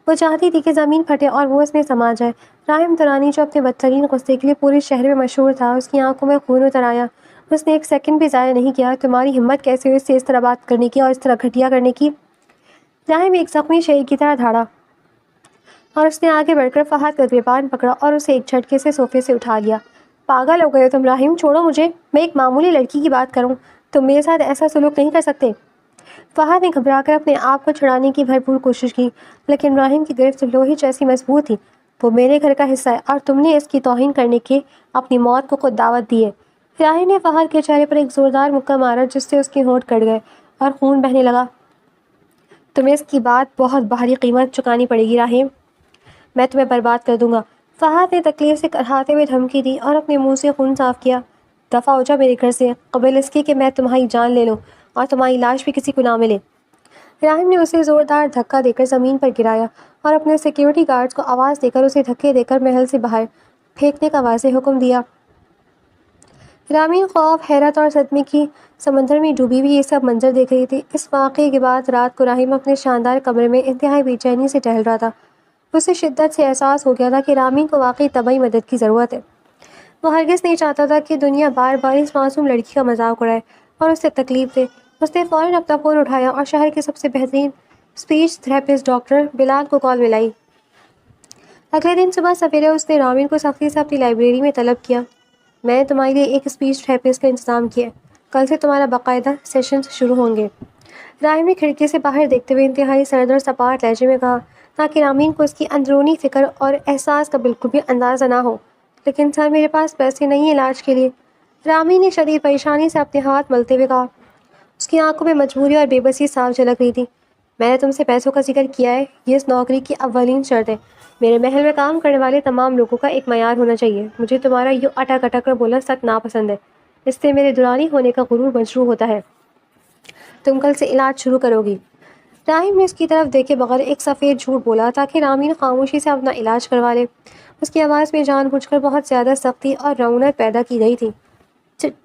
وہ چاہتی تھی کہ زمین پھٹے اور وہ اس میں سما جائے۔ راہم ترانی جو اپنے بدترین غصے کے لیے پورے شہر میں مشہور تھا، اس کی آنکھوں میں خون اتر آیا۔ اس نے ایک سیکنڈ بھی ضائع نہیں کیا۔ تمہاری ہمت کیسے ہوئی اس سے اس طرح بات کرنے کی اور اس طرح گھٹیا کرنے کی؟ راہم ایک زخمی شیر کی طرح دھاڑا اور اس نے آگے بڑھ کر فہد کا گریبان پکڑا اور اسے ایک جھٹکے سے صوفے سے اٹھا لیا۔ پاگل ہو گئے ہو تم راہم، چھوڑو مجھے، میں ایک معمولی لڑکی کی بات کروں، تم میرے ساتھ ایسا سلوک نہیں کر سکتے۔ فہد نے گھبرا کر اپنے آپ کو چھڑانے کی بھرپور کوشش کی، لیکن راہم کی گرفت لوہے جیسی مضبوط تھی۔ وہ میرے گھر کا حصہ ہے اور تم نے اس کی توہین کرنے کے اپنی موت کو خود دعوت دی ہے۔ راہم نے فہد کے چہرے پر ایک زوردار مکہ مارا جس سے اس کے ہونٹ کٹ گئے اور خون بہنے لگا۔ تمہیں اس کی بات بہت بھاری قیمت چکانی پڑے گی راہم، میں تمہیں برباد کر دوں گا۔ فہد نے تکلیف سے کرہاتے ہوئے دھمکی دی اور اپنے منہ سے خون صاف کیا۔ دفع ہو جا میرے گھر سے قبل اس کے کہ میں تمہاری جان لے لوں اور تمہاری لاش بھی کسی کو نہ ملے۔ راہم نے اسے زوردار دھکا دے کر زمین پر گرایا اور اپنے سیکیورٹی گارڈز کو آواز دے کر اسے دھکے دے کر محل سے باہر پھینکنے کا واضح حکم دیا۔ رامین خوف، حیرت اور صدمے کی سمندر میں ڈوبی ہوئی یہ سب منظر دیکھ رہی تھی۔ اس واقعے کے بعد رات کو راہیم اپنے شاندار کمرے میں انتہائی بے چینی سے ٹہل رہا تھا۔ اسے شدت سے احساس ہو گیا تھا کہ رامین کو واقعی طبعی مدد کی ضرورت ہے۔ وہ ہرگز نہیں چاہتا تھا کہ دنیا بار بار اس معصوم لڑکی کا مذاق اڑائے اور اسے تکلیف دے۔ اس نے فوراً اپنا فون اٹھایا اور شہر کے سب سے بہترین اسپیچ تھراپسٹ ڈاکٹر بلال کو کال ملائی۔ اگلے دن صبح سویرے اس نے رامین کو سختی سے اپنی لائبریری میں طلب کیا۔ میں نے تمہارے لیے ایک اسپیچ تھراپسٹ کا انتظام کیا ہے، کل سے تمہارا باقاعدہ سیشنز شروع ہوں گے۔ راہیم نے کھڑکی سے باہر دیکھتے ہوئے انتہائی سرد اور سپاٹ لہجے میں کہا تاکہ رامین کو اس کی اندرونی فکر اور احساس کا بالکل بھی اندازہ نہ ہو۔ لیکن سر میرے پاس پیسے نہیں ہیں علاج کے لیے، رامین نے شدید پریشانی سے اپنے ہاتھ ملتے ہوئے کہا۔ اس کی آنکھوں میں مجبوری اور بے بسی صاف جھلک رہی تھی۔ میں نے تم سے پیسوں کا ذکر کیا ہے، یہ اس نوکری کی اولین شرط ہے۔ میرے محل میں کام کرنے والے تمام لوگوں کا ایک معیار ہونا چاہیے۔ مجھے تمہارا یوں اٹک اٹک کر بولنا سخت ناپسند ہے، اس سے میرے دورانی ہونے کا غرور مجروح ہوتا ہے۔ تم کل سے علاج شروع کرو گی۔ راہیم نے اس کی طرف دیکھے بغیر ایک سفید جھوٹ بولا تاکہ رامین خاموشی سے اپنا علاج کروا لے۔ اس کی آواز میں جان بوجھ کر بہت زیادہ سختی اور رعونت پیدا کی گئی تھی۔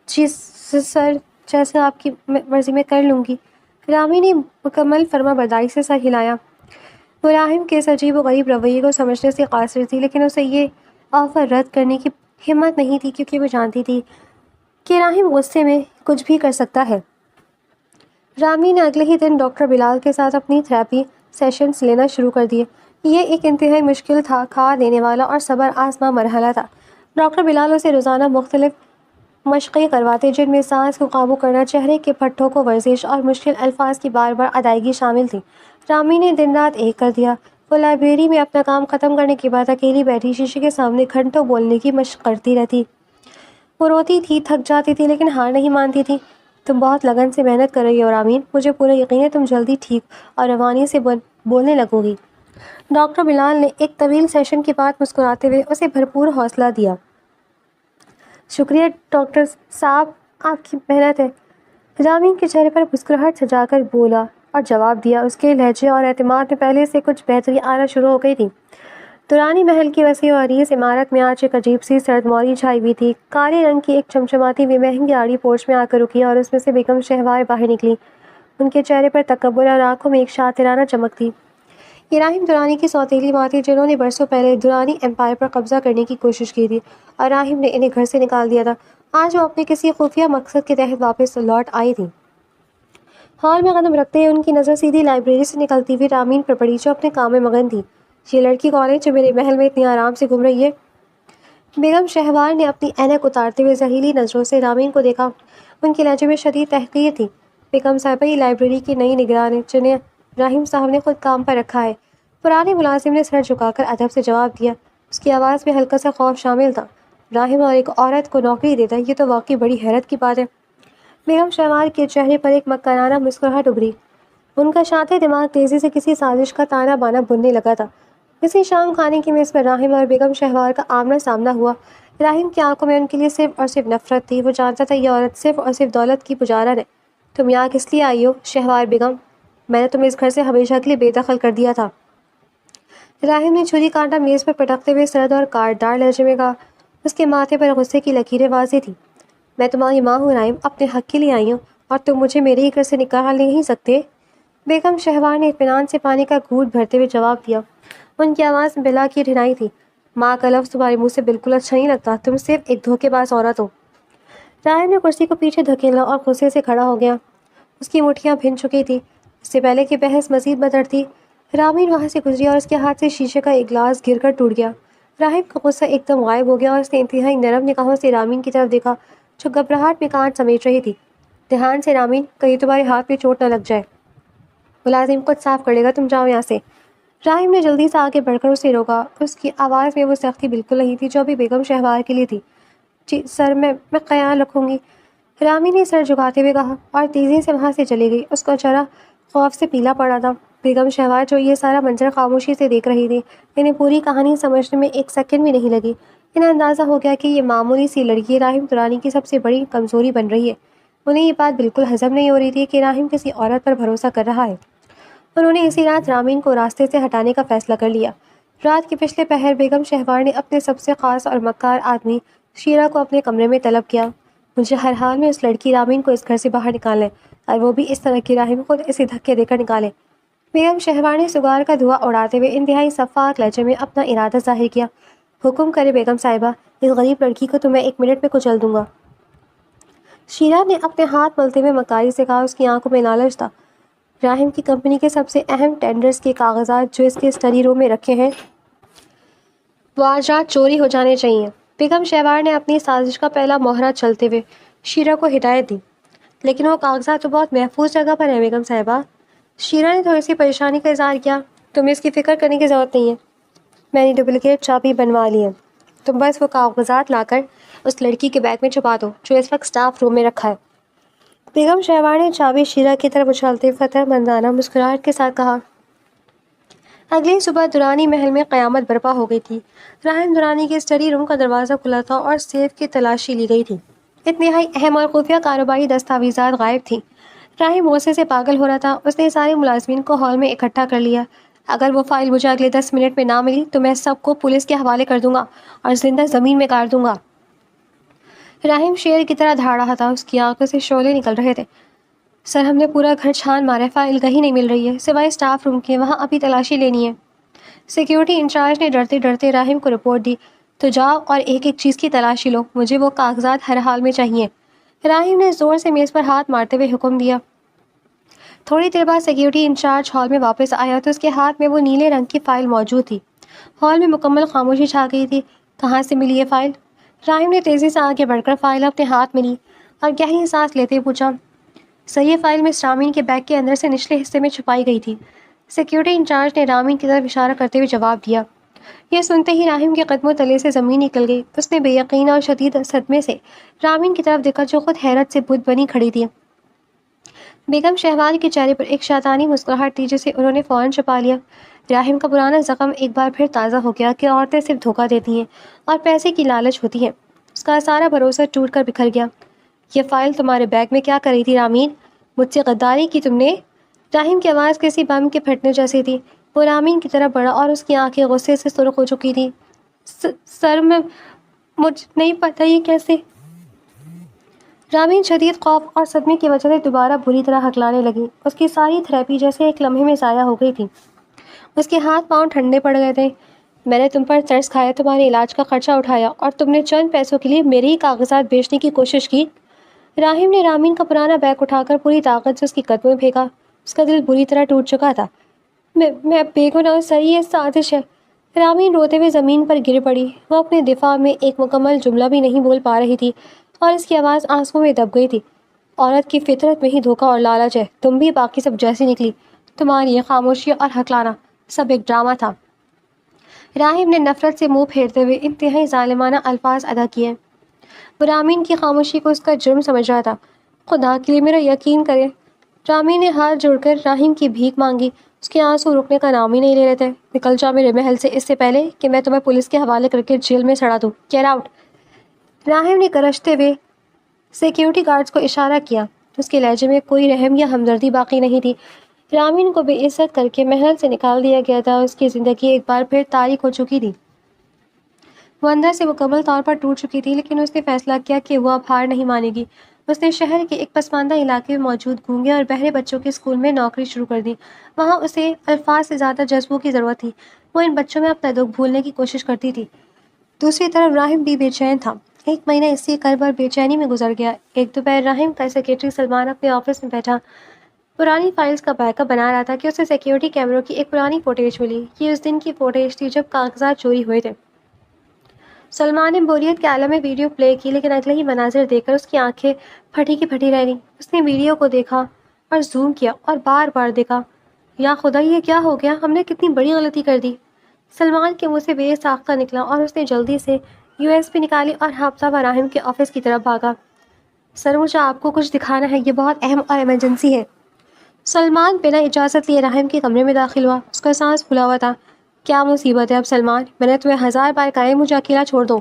جی سر، جیسا آپ کی مرضی میں کر لوں گی۔ رامین نے مکمل فرما برداری سے سر ہلایا۔ وہ راہیم کے اس عجیب و غریب رویے کو سمجھنے سے قاصر تھی، لیکن اسے یہ آفر رد کرنے کی ہمت نہیں تھی کیونکہ وہ جانتی تھی کہ راہیم غصے میں کچھ بھی کر سکتا ہے۔ رامین نے اگلے ہی دن ڈاکٹر بلال کے ساتھ اپنی تھراپی سیشنز لینا شروع کر دیے۔ یہ ایک انتہائی مشکل تھا، کھا دینے والا اور صبر آزما مرحلہ تھا۔ ڈاکٹر بلال اسے روزانہ مختلف مشقیں کرواتے جن میں سانس کو قابو کرنا، چہرے کے پٹھوں کو ورزش اور مشکل الفاظ کی بار بار ادائیگی شامل تھی۔ رامین نے دن رات ایک کر دیا۔ وہ لائبریری میں اپنا کام ختم کرنے کے بعد اکیلی بیٹھی شیشے کے سامنے گھنٹوں بولنے کی مشق کرتی رہتی۔ وہ روتی تھی، تھک جاتی تھی، لیکن ہار نہیں مانتی تھی۔ تم بہت لگن سے محنت کر رہی ہو رامین، مجھے پورا یقین ہے تم جلدی ٹھیک اور روانی سے بولنے لگو گی۔ ڈاکٹر بلال نے ایک طویل سیشن کے بعد مسکراتے ہوئے اسے بھرپور حوصلہ دیا۔ شکریہ ڈاکٹر صاحب، آپ کی محنت ہے۔ رامین کے چہرے پر مسکراہٹ سجا کر بولا اور جواب دیا۔ اس کے لہجے اور اعتماد میں پہلے سے کچھ بہتری آنا شروع ہو گئی تھی۔ دورانی محل کی وسیع و عریض عمارت میں آج ایک عجیب سی سرد موری چھائی ہوئی تھی۔ کالے رنگ کی ایک چمچماتی ہوئی مہنگی گاڑی پورچ میں آ کر رکی اور اس میں سے بیگم شہوار باہر نکلی۔ ان کے چہرے پر تکبر اور آنکھوں میں ایک شاطرانہ چمک تھی۔ یہ راہیم درانی کی سوتیلی ماں تھی جنہوں نے برسوں پہلے درانی امپائر پر قبضہ کرنے کی کوشش کی تھی اور راہیم نے انہیں گھر سے نکال دیا تھا۔ آج وہ اپنے کسی خفیہ مقصد کے تحت واپس لوٹ آئی تھی۔ ہال میں قدم رکھتے ہی ان کی نظر سیدھی لائبریری سے نکلتی ہوئی رامین پر پڑی جو اپنے کام میں مگن تھی۔ یہ لڑکی کون ہے جو میرے محل میں اتنی آرام سے گھوم رہی ہے؟ بیگم شہوار نے اپنی اینک اتارتے ہوئے زہریلی نظروں سے رامین کو دیکھا۔ ان کے لہجے میں شدید تحقیر تھی۔ بیگم صاحبہ، یہ لائبریری کی نئی نگران ہے جنہیں راہیم صاحب نے خود کام پر رکھا ہے۔ پرانے ملازم نے سر جھکا کر ادب سے جواب دیا۔ اس کی آواز میں ہلکا سا خوف شامل تھا۔ راہیم اور ایک عورت کو نوکری دیتا ہے، یہ تو واقعی بڑی حیرت کی بات ہے۔ بیگم شہوار کے چہرے پر ایک مکرانہ مسکراہٹ ابھری۔ ان کا شاطر دماغ تیزی سے کسی سازش کا تانا بانا بننے لگا تھا۔ اسی شام کھانے کی میز پر راہیم اور بیگم شہوار کا آمنا سامنا ہوا۔ راہیم کی آنکھوں میں ان کے لیے صرف اور صرف نفرت تھی۔ وہ جانتا تھا یہ عورت صرف اور صرف دولت کی پجارن ہے۔ تم یہاں کس لیے آئی ہو شہوار بیگم؟ میں نے تمہیں اس گھر سے ہمیشہ کے لیے بے دخل کر دیا تھا۔ راہیم نے چھری کانٹا میز پر پٹکتے ہوئے سرد اور کاٹدار لہجے میں کہا۔ اس کے ماتھے پر غصے کی لکیریں واضح تھیں۔ میں تمہاری ماں ہوں راہیم، اپنے حق کے لیے آئی ہوں اور تم مجھے میرے ہی گھر سے نکال نہیں سکتے۔ بیگم شہوار نے اطمینان سے پانی کا گھونٹ بھرتے ہوئے جواب دیا۔ ان کی آواز میں بلا کی ڈھنائی تھی۔ ماں کا لفظ تمہارے منہ سے بالکل اچھا نہیں لگتا، تم صرف ایک دھوکے باز عورت ہو۔ راہب نے کرسی کو پیچھے دھکیلا اور غصے سے کھڑا ہو گیا۔ اس کی مٹھیاں بھن چکی تھی۔ اس سے پہلے کہ بحث مزید بدڑتی، رامین وہاں سے گزری اور اس کے ہاتھ سے شیشے کا ایک گلاس گر کر ٹوٹ گیا۔ راہب کا غصہ ایک دم غائب ہو گیا اور اس نے انتہائی نرم نگاہوں سے رامین کی طرف دیکھا جو گھبراہٹ میں کانٹ سمیٹ رہی تھی۔ دھیان سے رامین، کہیں تمہارے ہاتھ میں چوٹ نہ لگ جائے۔ ملازم خود صاف کر لے گا، تم جاؤ یہاں سے۔ راہب نے جلدی سے آگے بڑھ کر اسے روکا۔ اس کی آواز میں وہ سختی بالکل نہیں تھی جو ابھی بیگم شہوار کے لیے تھی۔ جی سر، میں خیال رکھوں گی، رامی نے سر جھکاتے ہوئے کہا اور تیزی سے وہاں سے چلی گئی۔ اس کا چہرہ خوف سے پیلا پڑا تھا۔ بیگم شہوار جو یہ سارا منظر خاموشی سے دیکھ رہی تھی، انہیں پوری کہانی سمجھنے میں ایک سیکنڈ بھی نہیں لگی۔ انہیں اندازہ ہو گیا کہ یہ معمولی سی لڑکی راہم دورانی کی سب سے بڑی کمزوری بن رہی ہے۔ انہیں یہ بات بالکل ہضم نہیں ہو رہی تھی کہ راہم کسی عورت پر بھروسہ کر رہا ہے۔ انہوں نے اسی رات رامین کو راستے سے ہٹانے کا فیصلہ کر لیا۔ رات کے پچھلے پہر بیگم شہوار نے اپنے سب سے خاص اور مکار آدمی شیرہ کو اپنے کمرے میں طلب کیا۔ مجھے ہر حال میں اس لڑکی رامین کو اس گھر سے باہر نکالنا ہے، اور وہ بھی اس طرح کی راہم خود اسے دھکے دے کر نکالے۔ بیگم شہوار نے سگار کا دھواں اڑاتے ہوئے انتہائی شفاف لہجے میں اپنا ارادہ ظاہر کیا۔ حکم کرے بیگم صاحبہ، اس غریب لڑکی کو تو میں 1 منٹ میں کچل دوں گا۔ شیرہ نے اپنے ہاتھ ملتے ہوئے مکاری سے کہا۔ اس کی آنکھوں میں لالچ تھا۔ راہم کی کمپنی کے سب سے اہم ٹینڈرز کے کاغذات جو اس کے اسٹڈی روم میں رکھے ہیں وہ آج رات چوری ہو جانے چاہیے۔ بیگم شہوار نے اپنی سازش کا پہلا موہرہ چلتے ہوئے شیرہ کو ہدایت دی۔ لیکن وہ کاغذات تو بہت محفوظ جگہ پر ہیں بیگم صاحبہ۔ شیرہ نے تھوڑی سی پریشانی کا اظہار کیا۔ تمہیں اس کی فکر کرنے کی ضرورت نہیں ہے، میں نے ڈپلیکیٹ چابی بنوا لی ہے۔ تم بس وہ کاغذات لا کر اس لڑکی کے بیگ میں چھپا دو جو اس وقت اسٹاف روم میں رکھا ہے۔ بیگم شہوار نے چابی شیرہ کی طرف اچھالتے ہوئے فتح مندانہ مسکراہٹ کے ساتھ کہا۔ اگلی صبح درانی محل میں قیامت برپا ہو گئی تھی۔ راہم درانی کے اسٹڈی روم کا دروازہ کھلا تھا اور سیف کی تلاشی لی گئی تھی۔ انتہائی اہم اور خفیہ کاروباری دستاویزات غائب تھیں۔ راہم غصے سے پاگل ہو رہا تھا۔ اس نے سارے ملازمین کو ہال میں اکٹھا کر لیا۔ اگر وہ فائل مجھے اگلے 10 منٹ میں نہ ملی تو میں سب کو پولیس کے حوالے کر دوں گا اور زندہ زمین میں گاڑ دوں گا۔ راہم شیر کی طرح دھاڑ رہا تھا۔ اس کی آنکھوں سے شعلے نکل رہے تھے۔ سر، ہم نے پورا گھر چھان مارا ہے، فائل کہیں نہیں مل رہی ہے سوائے اسٹاف روم کے، وہاں ابھی تلاشی لینی ہے۔ سیکیورٹی انچارج نے ڈرتے ڈرتے راہم کو رپورٹ دی۔ تو جاؤ اور ایک ایک چیز کی تلاشی لو، مجھے وہ کاغذات ہر حال میں چاہیے۔ راہم نے زور سے میز پر ہاتھ مارتے ہوئے حکم دیا۔ تھوڑی دیر بعد سیکیورٹی انچارج ہال میں واپس آیا تو اس کے ہاتھ میں وہ نیلے رنگ کی فائل موجود تھی۔ ہال میں مکمل خاموشی چھا گئی تھی۔ کہاں سے ملی یہ فائل؟ راہم نے تیزی سے آگے بڑھ کر فائل اپنے ہاتھ میں لی اور گہری سانس لیتے ہوئے پوچھا۔ سر، یہ فائل مس رامین کے بیگ کے اندر سے نچلے حصے میں چھپائی گئی تھی۔ سیکیورٹی انچارج نے رامین کی طرف اشارہ کرتے ہوئے جواب دیا۔ یہ سنتے ہی راہم کے قدموں تلے سے زمین نکل گئی۔ اس نے بے یقین اور شدید صدمے سے رامین کی طرف دیکھا جو خود حیرت سے بت بنی کھڑی تھی۔ بیگم شہوار کے چہرے پر ایک شیطانی مسکراہٹ تھی جسے انہوں نے فوراً چھپا لیا۔ راہم کا پرانا زخم ایک بار پھر تازہ ہو گیا کہ عورتیں صرف دھوکہ دیتی ہیں اور پیسے کی لالچ ہوتی ہیں۔ اس کا سارا بھروسہ ٹوٹ کر بکھر گیا۔ یہ فائل تمہارے بیگ میں کیا کر رہی تھی رامین؟ مجھ سے غداری کی تم نے؟ راہم کی آواز کسی بم کے پھٹنے جیسی تھی۔ وہ رامین کی طرف بڑھا اور اس کی آنکھیں غصے سے سرخ ہو چکی تھیں۔ سر، مجھے نہیں پتا یہ کیسے۔ رامین شدید خوف اور صدمے کی وجہ سے دوبارہ بری طرح ہکلانے لگی۔ اس کی ساری تھراپی جیسے ایک لمحے میں ضائع ہو گئی تھی۔ اس کے ہاتھ پاؤں ٹھنڈے پڑ گئے تھے۔ میں نے تم پر ترس کھایا، تمہارے علاج کا خرچہ اٹھایا اور تم نے چند پیسوں کے لیے میرے ہی کاغذات بیچنے کی کوشش کی۔ راہم نے رامین کا پرانا بیگ اٹھا کر پوری طاقت سے اس کی قدموں میں پھینکا۔ اس کا دل بری طرح ٹوٹ چکا تھا۔ میں بے گناہ ہوں سر، یہ سازش ہے۔ رامین روتے ہوئے زمین پر گر پڑی۔ وہ اپنے دفاع میں ایک مکمل جملہ بھی نہیں بول پا رہی تھی اور اس کی آواز آنسوؤں میں دب گئی تھی۔ عورت کی فطرت میں ہی دھوکہ اور لالچ ہے، تم بھی باقی سب جیسی نکلی۔ تمہاری یہ خاموشی اور ہکلانا سب ایک ڈرامہ تھا۔ راہم نے نفرت سے منہ پھیرتے ہوئے انتہائی ظالمانہ الفاظ ادا کیے۔ وہ رامین کی خاموشی کو اس کا جرم سمجھ رہا تھا۔ خدا کے لیے میرا یقین کرے۔ رامین نے ہاتھ جوڑ کر راہم کی بھیک مانگی۔ اس کے آنسو رکنے کا نام ہی نہیں لے رہے تھے۔ نکل جاؤ میرے محل سے اس سے پہلے کہ میں تمہیں پولیس کے حوالے کر کے جیل میں سڑا دوں۔ Get out. راہم نے گرجتے ہوئے سیکیورٹی گارڈز کو اشارہ کیا۔ اس کے لہجے میں کوئی رحم یا ہمدردی باقی نہیں تھی۔ رامین کو بے عزت کر کے محل سے نکال دیا گیا تھا۔ اس کی زندگی ایک بار پھر تاریک ہو چکی تھی۔ وہ اندر سے مکمل طور پر ٹوٹ چکی تھی، لیکن اس نے فیصلہ کیا کہ وہ اب ہار نہیں مانے گی۔ اس نے شہر کے ایک پسماندہ علاقے میں موجود گونگے اور بہرے بچوں کے اسکول میں نوکری شروع کر دی۔ وہاں اسے الفاظ سے زیادہ جذبوں کی ضرورت تھی۔ وہ ان بچوں میں اپنا دکھ بھولنے کی کوشش کرتی تھی۔ دوسری طرف راہم بھی بے چین تھا۔ ایک مہینہ اسی کرب اور بے چینی میں گزر گیا۔ ایک دوپہر راہم کا سیکرٹری سلمان اپنے آفس میں بیٹھا پرانی فائلز کا بیک اپ بنا رہا تھا کہ اسے سیکیورٹی کیمروں کی ایک پرانی فوٹیج ملی۔ یہ اس دن کی فوٹیج تھی جب کاغذات چوری ہوئے تھے۔ سلمان نے بوریت کے عالم میں ویڈیو پلے کی، لیکن اگلے ہی مناظر دیکھ کر اس کی آنکھیں پھٹی کی پھٹی رہ گئیں۔ اس نے ویڈیو کو دیکھا اور زوم کیا اور بار بار دیکھا۔ یا خدا، یہ کیا ہو گیا؟ ہم نے کتنی بڑی غلطی کر دی۔ سلمان کے منہ سے بے ساختہ نکلا اور اس نے جلدی سے USB نکالی اور حافظہ راہم کے آفس کی طرف بھاگا۔ سر، مجھے آپ کو کچھ دکھانا ہے، یہ بہت اہم اور ایمرجنسی ہے۔ سلمان بنا اجازت لیے راہم کے کمرے میں داخل ہوا۔ اس کا سانس پھولا ہوا تھا۔ کیا مصیبت ہے اب سلمان؟ میں نے تمہیں 1000 بار کہا ہے مجھے اکیلا چھوڑ دو۔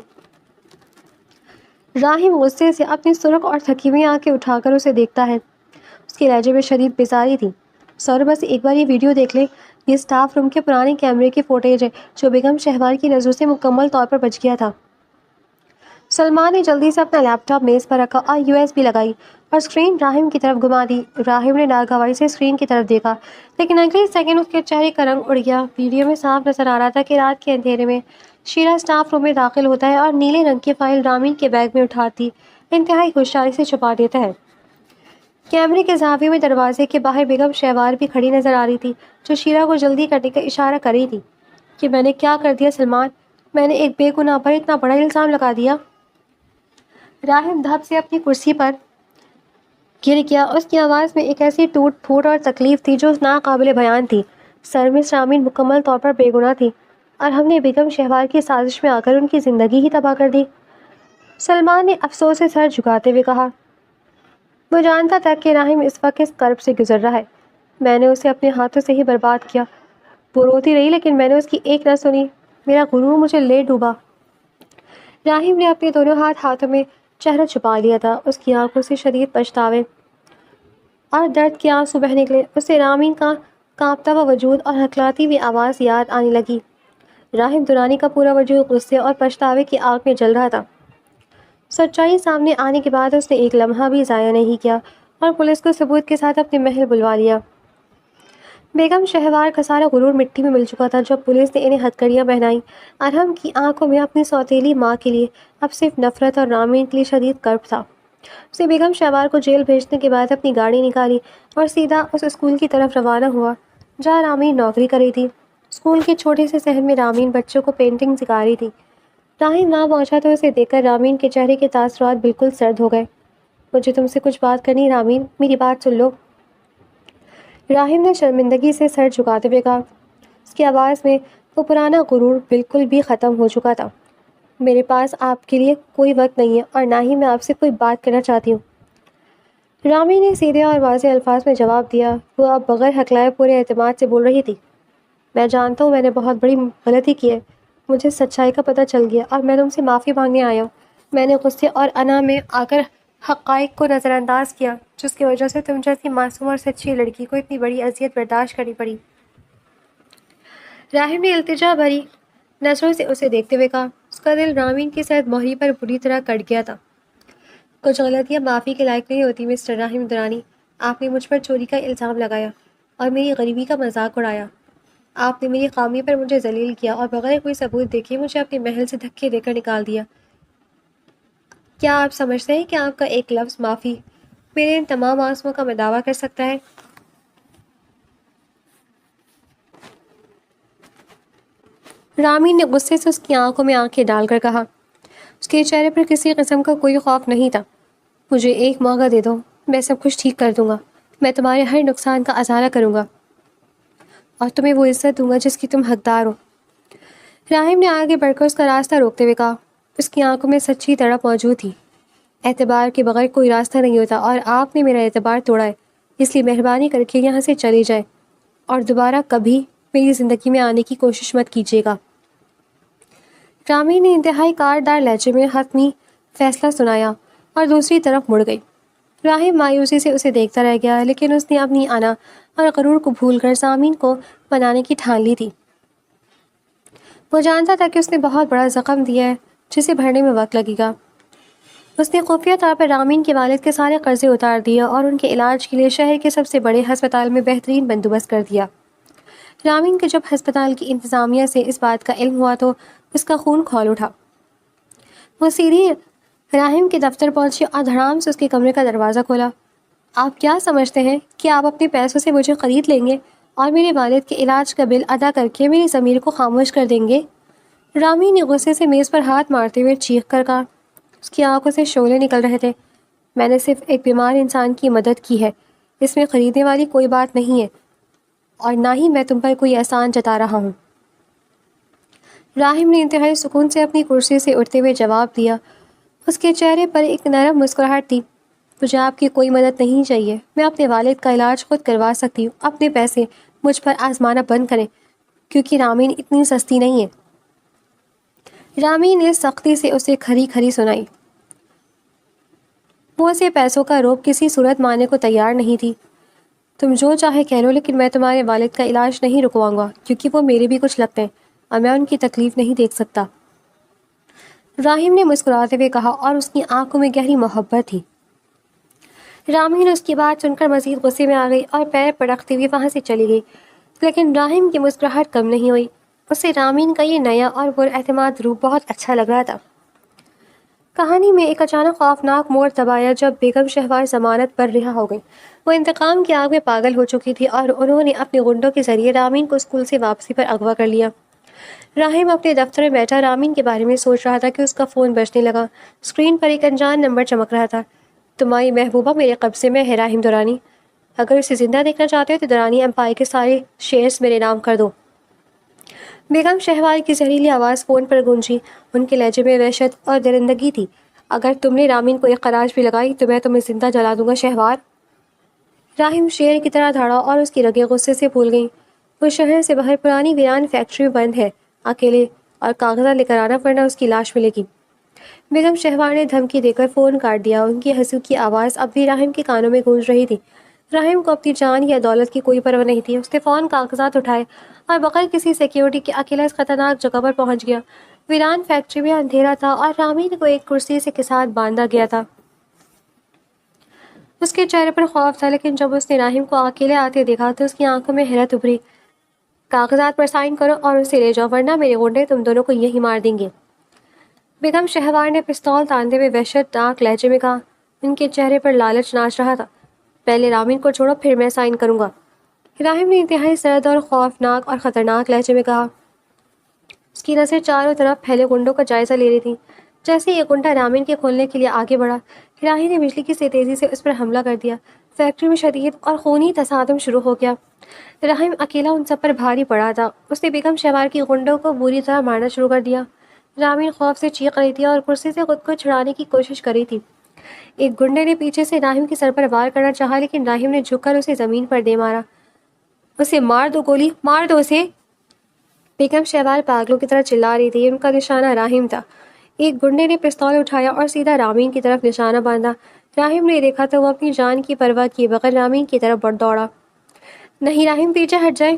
راہم غصے سے اپنی سرخ اور تھکی ہوئی آنکھیں اٹھا کر اسے دیکھتا ہے۔ اس کے لہجے میں شدید بیزاری تھی۔ سر، بس ایک بار یہ ویڈیو دیکھ لیں۔ یہ اسٹاف روم کے پرانے کیمرے کی فوٹیج ہے جو بیگم شہوار کی نظروں سے مکمل طور پر بچ گیا تھا۔ سلمان نے جلدی سے اپنا لیپ ٹاپ میز پر رکھا اور USB لگائی اور اسکرین راہم کی طرف گھما دی۔ راہم نے ناگہانی سے اسکرین کی طرف دیکھا، لیکن اگلے سیکنڈ اس کے چہرے کا رنگ اڑ گیا۔ ویڈیو میں صاف نظر آ رہا تھا کہ رات کے اندھیرے میں شیرہ اسٹاف روم میں داخل ہوتا ہے اور نیلے رنگ کی فائل رامین کے بیگ میں اٹھاتی انتہائی ہوشیاری سے چھپا دیتا ہے۔ کیمرے کے زاویے میں دروازے کے باہر بیگم شہوار بھی کھڑی نظر آ رہی تھی، جو شیرہ کو جلدی کرنے کا اشارہ کر رہی تھی۔ کہ میں نے کیا کر دیا سلمان؟ میں نے ایک بے گناہ پر اتنا بڑا الزام لگا دیا۔ راہم دھپ سے اپنی کرسی پر گر گیا۔ اس کی آواز میں ایک ایسی ٹوٹ پھوٹ اور تکلیف تھی جو ناقابل بیان تھی۔ سر، مس رامین مکمل طور پر بے گناہ تھی اور ہم نے بیگم شہوار کی سازش میں آ کر ان کی زندگی ہی تباہ کر دی۔ سلمان نے افسوس سے سر جھکاتے ہوئے کہا۔ وہ جانتا تھا کہ راہم اس وقت اس کرب سے گزر رہا ہے۔ میں نے اسے اپنے ہاتھوں سے ہی برباد کیا۔ وہ روتی رہی لیکن میں نے اس کی ایک نہ سنی۔ میرا غرور مجھے لے ڈوبا۔ راہم نے اپنے دونوں ہاتھوں میں چہرہ چھپا لیا تھا۔ اس کی آنکھوں سے شدید پچھتاوے اور درد کے آنسو بہہ نکلے۔ اسے رامین کا کانپتا ہوا وجود اور ہکلاتی ہوئی آواز یاد آنے لگی۔ راہم درانی کا پورا وجود غصے اور پچھتاوے کی آگ میں جل رہا تھا۔ سچائی سامنے آنے کے بعد اس نے ایک لمحہ بھی ضائع نہیں کیا اور پولیس کو ثبوت کے ساتھ اپنے محل بلوا لیا۔ بیگم شہوار کا سارا غرور مٹی میں مل چکا تھا جب پولیس نے انہیں ہتھکڑیاں پہنائیں۔ ارحم کی آنکھوں میں اپنی سوتیلی ماں کے لیے اب صرف نفرت اور رامین کے لیے شدید کرب تھا۔ اس نے بیگم شہوار کو جیل بھیجنے کے بعد اپنی گاڑی نکالی اور سیدھا اس اسکول کی طرف روانہ ہوا جہاں رامین نوکری کر رہی تھی۔ اسکول کے چھوٹے سے صحن میں رامین بچوں کو پینٹنگ سکھا رہی تھی۔ راہم وہاں پہنچا تو اسے دیکھ کر رامین کے چہرے کے تاثرات بالکل سرد ہو گئے۔ مجھے تم سے کچھ بات کرنی رامین، میری بات سن لو۔ راہم نے شرمندگی سے سر جھکاتے ہوئے کہا۔ اس کی آواز میں وہ پرانا غرور بالکل بھی ختم ہو چکا تھا۔ میرے پاس آپ کے لیے کوئی وقت نہیں ہے اور نہ ہی میں آپ سے کوئی بات کرنا چاہتی ہوں۔ رامین نے سیدھے اور واضح الفاظ میں جواب دیا۔ وہ اب بغیر ہکلائے پورے اعتماد سے بول رہی تھی۔ میں جانتا ہوں میں نے بہت بڑی غلطی کی ہے۔ مجھے سچائی کا پتہ چل گیا اور میں تم سے معافی مانگنے آیا ہوں۔ میں نے غصے اور انا میں آ کر حقائق کو نظر انداز کیا جس کی وجہ سے تم جیسی معصوم اور سچی لڑکی کو اتنی بڑی اذیت برداشت کرنی پڑی۔ راہم نے التجا بھری نظروں سے اسے دیکھتے ہوئے کہا۔ اس کا دل رامین کی صحت موہری پر بری طرح کٹ گیا تھا۔ کچھ غلطیاں معافی کے لائق نہیں ہوتی مسٹر راہم درانی۔ آپ نے مجھ پر چوری کا الزام لگایا اور میری غریبی کا مذاق اڑایا۔ آپ نے میری خامی پر مجھے ذلیل کیا اور بغیر کوئی ثبوت دیکھے مجھے اپنے محل سے دھکے دے کر نکال دیا۔ کیا آپ سمجھتے ہیں کہ آپ کا ایک لفظ معافی میرے ان تمام آنسوؤں کا دعویٰ کر سکتا ہے؟ رامین نے غصے سے اس کی آنکھوں میں آنکھیں ڈال کر کہا۔ اس کے چہرے پر کسی قسم کا کوئی خوف نہیں تھا۔ مجھے ایک موقع دے دو، میں سب کچھ ٹھیک کر دوں گا۔ میں تمہارے ہر نقصان کا ازالہ کروں گا اور تمہیں وہ عزت دوں گا جس کی تم حقدار ہو۔ راہم نے آگے بڑھ کر اس کا راستہ روکتے ہوئے کہا۔ اس کی آنکھوں میں سچی تڑپ موجود تھی۔ اعتبار کے بغیر کوئی راستہ نہیں ہوتا اور آپ نے میرا اعتبار توڑا ہے، اس لیے مہربانی کر کے یہاں سے چلے جائیں اور دوبارہ کبھی میری زندگی میں آنے کی کوشش مت کیجیے گا۔ رامین نے انتہائی کارڈار لہجے میں حتمی فیصلہ سنایا اور دوسری طرف مڑ گئی۔ راہم مایوسی سے اسے دیکھتا رہ گیا لیکن اس نے اپنی انا اور غرور کو بھول کر رامین کو منانے کی ٹھان لی تھی۔ وہ جانتا تھا کہ اس نے بہت بڑا زخم دیا ہے جسے بھرنے میں وقت لگے گا۔ اس نے خفیہ طور پر رامین کے والد کے سارے قرضے اتار دیے اور ان کے علاج کے لیے شہر کے سب سے بڑے ہسپتال میں بہترین بندوبست کر دیا۔ رامین کے جب ہسپتال کی انتظامیہ سے اس بات کا علم ہوا تو اس کا خون کھول اٹھا۔ وہ سیدھی راہم کے دفتر پہنچی اور دھڑام سے اس کے کمرے کا دروازہ کھولا۔ آپ کیا سمجھتے ہیں کہ آپ اپنے پیسوں سے مجھے خرید لیں گے اور میرے والد کے علاج کا بل ادا کر کے میری ضمیر کو خاموش کر دیں گے؟ رامین نے غصے سے میز پر ہاتھ مارتے ہوئے چیخ کر کہا۔ اس کی آنکھوں سے شعلے نکل رہے تھے۔ میں نے صرف ایک بیمار انسان کی مدد کی ہے، اس میں خریدنے والی کوئی بات نہیں ہے، اور نہ ہی میں تم پر کوئی احسان جتا رہا ہوں۔ راہم نے انتہائی سکون سے اپنی کرسی سے اٹھتے ہوئے جواب دیا۔ اس کے چہرے پر ایک نرم مسکراہٹ تھی۔ مجھے آپ کی کوئی مدد نہیں چاہیے، میں اپنے والد کا علاج خود کروا سکتی ہوں۔ اپنے پیسے مجھ پر آزمانا بند کریں، کیونکہ رامین اتنی سستی نہیں ہے۔ رامین نے سختی سے اسے کھری کھری سنائی۔ وہ اسے پیسوں کا روب کسی صورت ماننے کو تیار نہیں تھی۔ تم جو چاہے کہہ لو، لیکن میں تمہارے والد کا علاج نہیں رکواؤں گا، کیونکہ وہ میرے بھی کچھ لگتے ہیں اور میں ان کی تکلیف نہیں دیکھ سکتا، راہم نے مسکراتے ہوئے کہا، اور اس کی آنکھوں میں گہری محبت تھی۔ رامین اس کی بات سن کر مزید غصے میں آ گئی اور پیر پٹکتے ہوئے وہاں سے چلی گئی، لیکن راہم کی مسکراہٹ کم نہیں ہوئی۔ اسے رامین کا یہ نیا اور پراعتماد روپ بہت اچھا لگ رہا تھا۔ کہانی میں ایک اچانک خوفناک موڑ تب آیا جب بیگم شہوار ضمانت پر رہا ہو گئی۔ وہ انتقام کی آگ میں پاگل ہو چکی تھی اور انہوں نے اپنے غنڈوں کے ذریعے رامین کو اسکول سے واپسی پر اغوا کر لیا۔ راہم اپنے دفتر میں بیٹھا رامین کے بارے میں سوچ رہا تھا کہ اس کا فون بجنے لگا۔ اسکرین پر ایک انجان نمبر چمک رہا تھا۔ تمہاری محبوبہ میرے قبضے میں ہے راہم دورانی، اگر اسے زندہ دیکھنا چاہتے ہو تو دورانی امپائر کے سارے شیئرز میرے نام کر دو۔ بیگم شہوار کی زہریلی آواز فون پر گونجی۔ ان کے لہجے میں وحشت اور درندگی تھی۔ اگر تم نے رامین کو ایک خراش بھی لگائی تو میں تمہیں زندہ جلا دوں گا شہوار۔ راہم شیر کی طرح دھڑا اور اس کی رگیں غصے سے پھول گئیں۔ وہ شہر سے باہر پرانی ویران فیکٹری میں بند ہے، اکیلے، اور کاغذات لے کر آنا ورنہ اس کی لاش ملے گی۔ بیگم شہوار نے دھمکی دے کر فون کاٹ دیا۔ ان کی ہنسی کی آواز اب بھی راہم کے کانوں میں گونج رہی تھی۔ راہم کو اپنی جان یا دولت کی کوئی پرواہ نہیں تھی۔ اس نے فون کاغذات اٹھائے اور بغیر کسی سیکیورٹی کے اکیلا اس خطرناک جگہ پر پہنچ گیا۔ ویران فیکٹری میں اندھیرا تھا اور رامین کو ایک کرسی سے کے ساتھ باندھا گیا تھا۔ اس کے چہرے پر خوف تھا، لیکن جب اس نے راہم کو اکیلے آتے دیکھا تو اس کی آنکھوں میں حیرت ابھری۔ کاغذات پر سائن کرو اور اسے لے جاؤ ورنہ میرے غنڈے تم دونوں کو یہی مار دیں گے۔ بیگم شہوار نے پستول تاندے ہوئے وحشت ناک لہجے میں کہا۔ ان کے چہرے پر لالچ ناچ رہا تھا۔ پہلے رامین کو چھوڑو، پھر میں سائن کروں گا، راہم نے انتہائی سرد اور خوفناک اور خطرناک لہجے میں کہا۔ اس کی نظریں چاروں طرف پھیلے گنڈوں کا جائزہ لے رہی تھی۔ جیسے یہ گنڈا رامین کے کھولنے کے لیے آگے بڑھا، راہی نے بجلی کی سے تیزی سے اس پر حملہ کر دیا۔ فیکٹری میں شدید اور خونی تصادم شروع ہو گیا۔ راہم اکیلا ان سب پر بھاری پڑا تھا۔ اس نے بیگم شہوار کی گنڈوں کو بری طرح مارنا شروع کر دیا۔ رامین خوف سے چیخ رہی تھی اور کرسی سے خود کو چھڑانے کی کوشش کر رہی تھی۔ ایک گنڈے نے پیچھے سے راہم کے سر پر وار کرنا چاہا، لیکن راہم نے جھک کر اسے زمین پر دے مارا۔ اسے مار دو، گولی مار دو اسے، بیگم شہوار پاگلوں کی طرح چلا رہی تھی۔ ان کا نشانہ راہم تھا۔ ایک گنڈے نے پستول اٹھایا اور سیدھا رامین کی طرف نشانہ باندھا۔ راہم نے دیکھا تو وہ اپنی جان کی پرواہ کیے بغیر رامین کی طرف بڑھ دوڑا۔ نہیں راہم، پیچھے ہٹ جائے،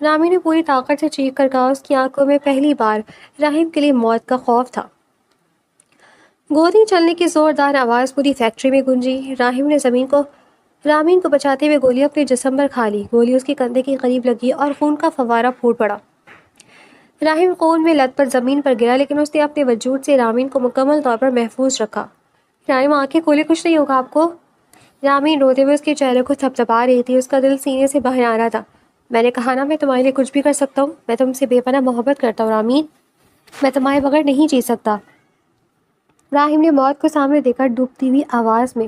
رامین نے پوری طاقت سے چیخ کر کہا۔ اس کی آنکھوں میں پہلی بار راہم کے لیے موت کا خوف تھا۔ گولی چلنے کی زوردار آواز پوری فیکٹری میں گونجی۔ رامین کو بچاتے ہوئے گولی اپنے جسم پر کھا لی۔ گولی اس کے کندھے کے قریب لگی اور خون کا فوارہ پھوٹ پڑا۔ راہم خون میں لت پت زمین پر گرا، لیکن اس نے اپنے وجود سے رامین کو مکمل طور پر محفوظ رکھا۔ راہم آنکھیں کھولے، کچھ نہیں ہوگا آپ کو؟ رامین روتے ہوئے اس کے چہرے کو تھپتھپا رہی تھی۔ اس کا دل سینے سے باہر آ رہا تھا۔ میں نے کہا نا، میں تمہارے لیے کچھ بھی کر سکتا ہوں۔ میں تم سے بے پناہ محبت کرتا ہوں رامین، میں تمہارے بغیر نہیں جی سکتا۔ راہم نے موت کو سامنے دیکھ کر ڈوبتی ہوئی آواز میں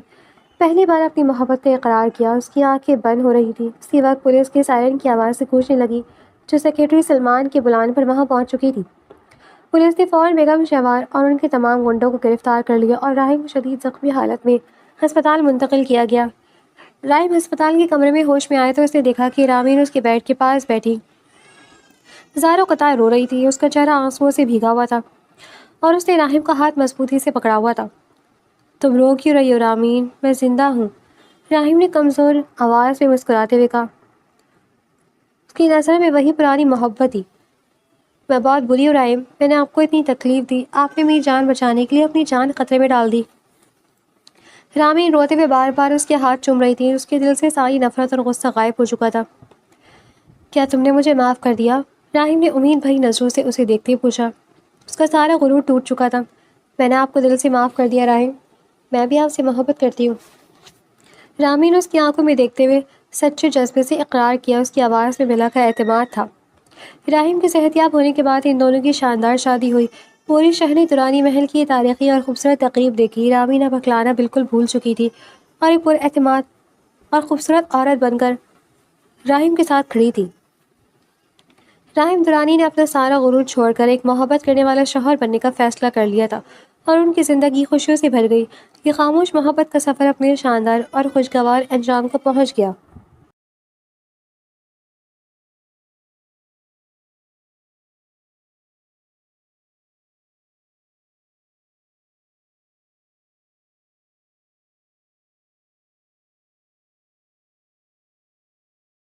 پہلی بار اپنی محبت کا اقرار کیا۔ اس کی آنکھیں بند ہو رہی تھی۔ اسی وقت پولیس کے سائرن کی آواز سے گونجنے لگی، جو سیکرٹری سلمان کے بلانے پر وہاں پہنچ چکی تھی۔ پولیس نے فوراً بیگم شہوار اور ان کے تمام گنڈوں کو گرفتار کر لیا اور راہم کو شدید زخمی حالت میں ہسپتال منتقل کیا گیا۔ راہم ہسپتال کے کمرے میں ہوش میں آئے تو اس نے دیکھا کہ رامین اس کے بیڈ کے پاس بیٹھی زاروں قطار رو رہی تھی۔ اس کا چہرہ آنسوؤں سے بھیگا ہوا تھا اور اس نے راہم کا ہاتھ مضبوطی سے پکڑا ہوا تھا۔ تم رو کیوں رہی ہو رامین؟ میں زندہ ہوں، راہم نے کمزور آواز میں مسکراتے ہوئے کہا۔ اس کی نظر میں وہی پرانی محبت تھی۔ میں بہت بری ہوں راہم، میں نے آپ کو اتنی تکلیف دی، آپ نے میری جان بچانے کے لیے اپنی جان خطرے میں ڈال دی۔ رامین روتے ہوئے بار بار اس کے ہاتھ چوم رہی تھی. اس کے دل سے ساری نفرت اور غصہ غائب ہو چکا تھا. کیا تم نے مجھے معاف کر دیا؟ راہیم نے امید بھری نظروں سے اسے دیکھتے ہوئے پوچھا. اس کا سارا غرور ٹوٹ چکا تھا. میں نے آپ کو دل سے معاف کر دیا راہیم. میں بھی آپ سے محبت کرتی ہوں. رامین نے اس کی آنکھوں میں دیکھتے ہوئے سچے جذبے سے اقرار کیا. اس کی آواز میں ملا کا اعتماد تھا. راہیم کے صحت یاب ہونے کے بعد ان دونوں کی شاندار شادی ہوئی. پوری شہری درانی محل کی یہ تاریخی اور خوبصورت تقریب دیکھی رامین اب ہکلانا بالکل بھول چکی تھی اور ایک پر اعتماد اور خوبصورت عورت بن کر راہیم کے ساتھ کھڑی تھی. راہیم درانی نے اپنا سارا غرور چھوڑ کر ایک محبت کرنے والا شوہر بننے کا فیصلہ کر لیا تھا اور ان کی زندگی خوشیوں سے بھر گئی. یہ خاموش محبت کا سفر اپنے شاندار اور خوشگوار انجام کو پہنچ گیا.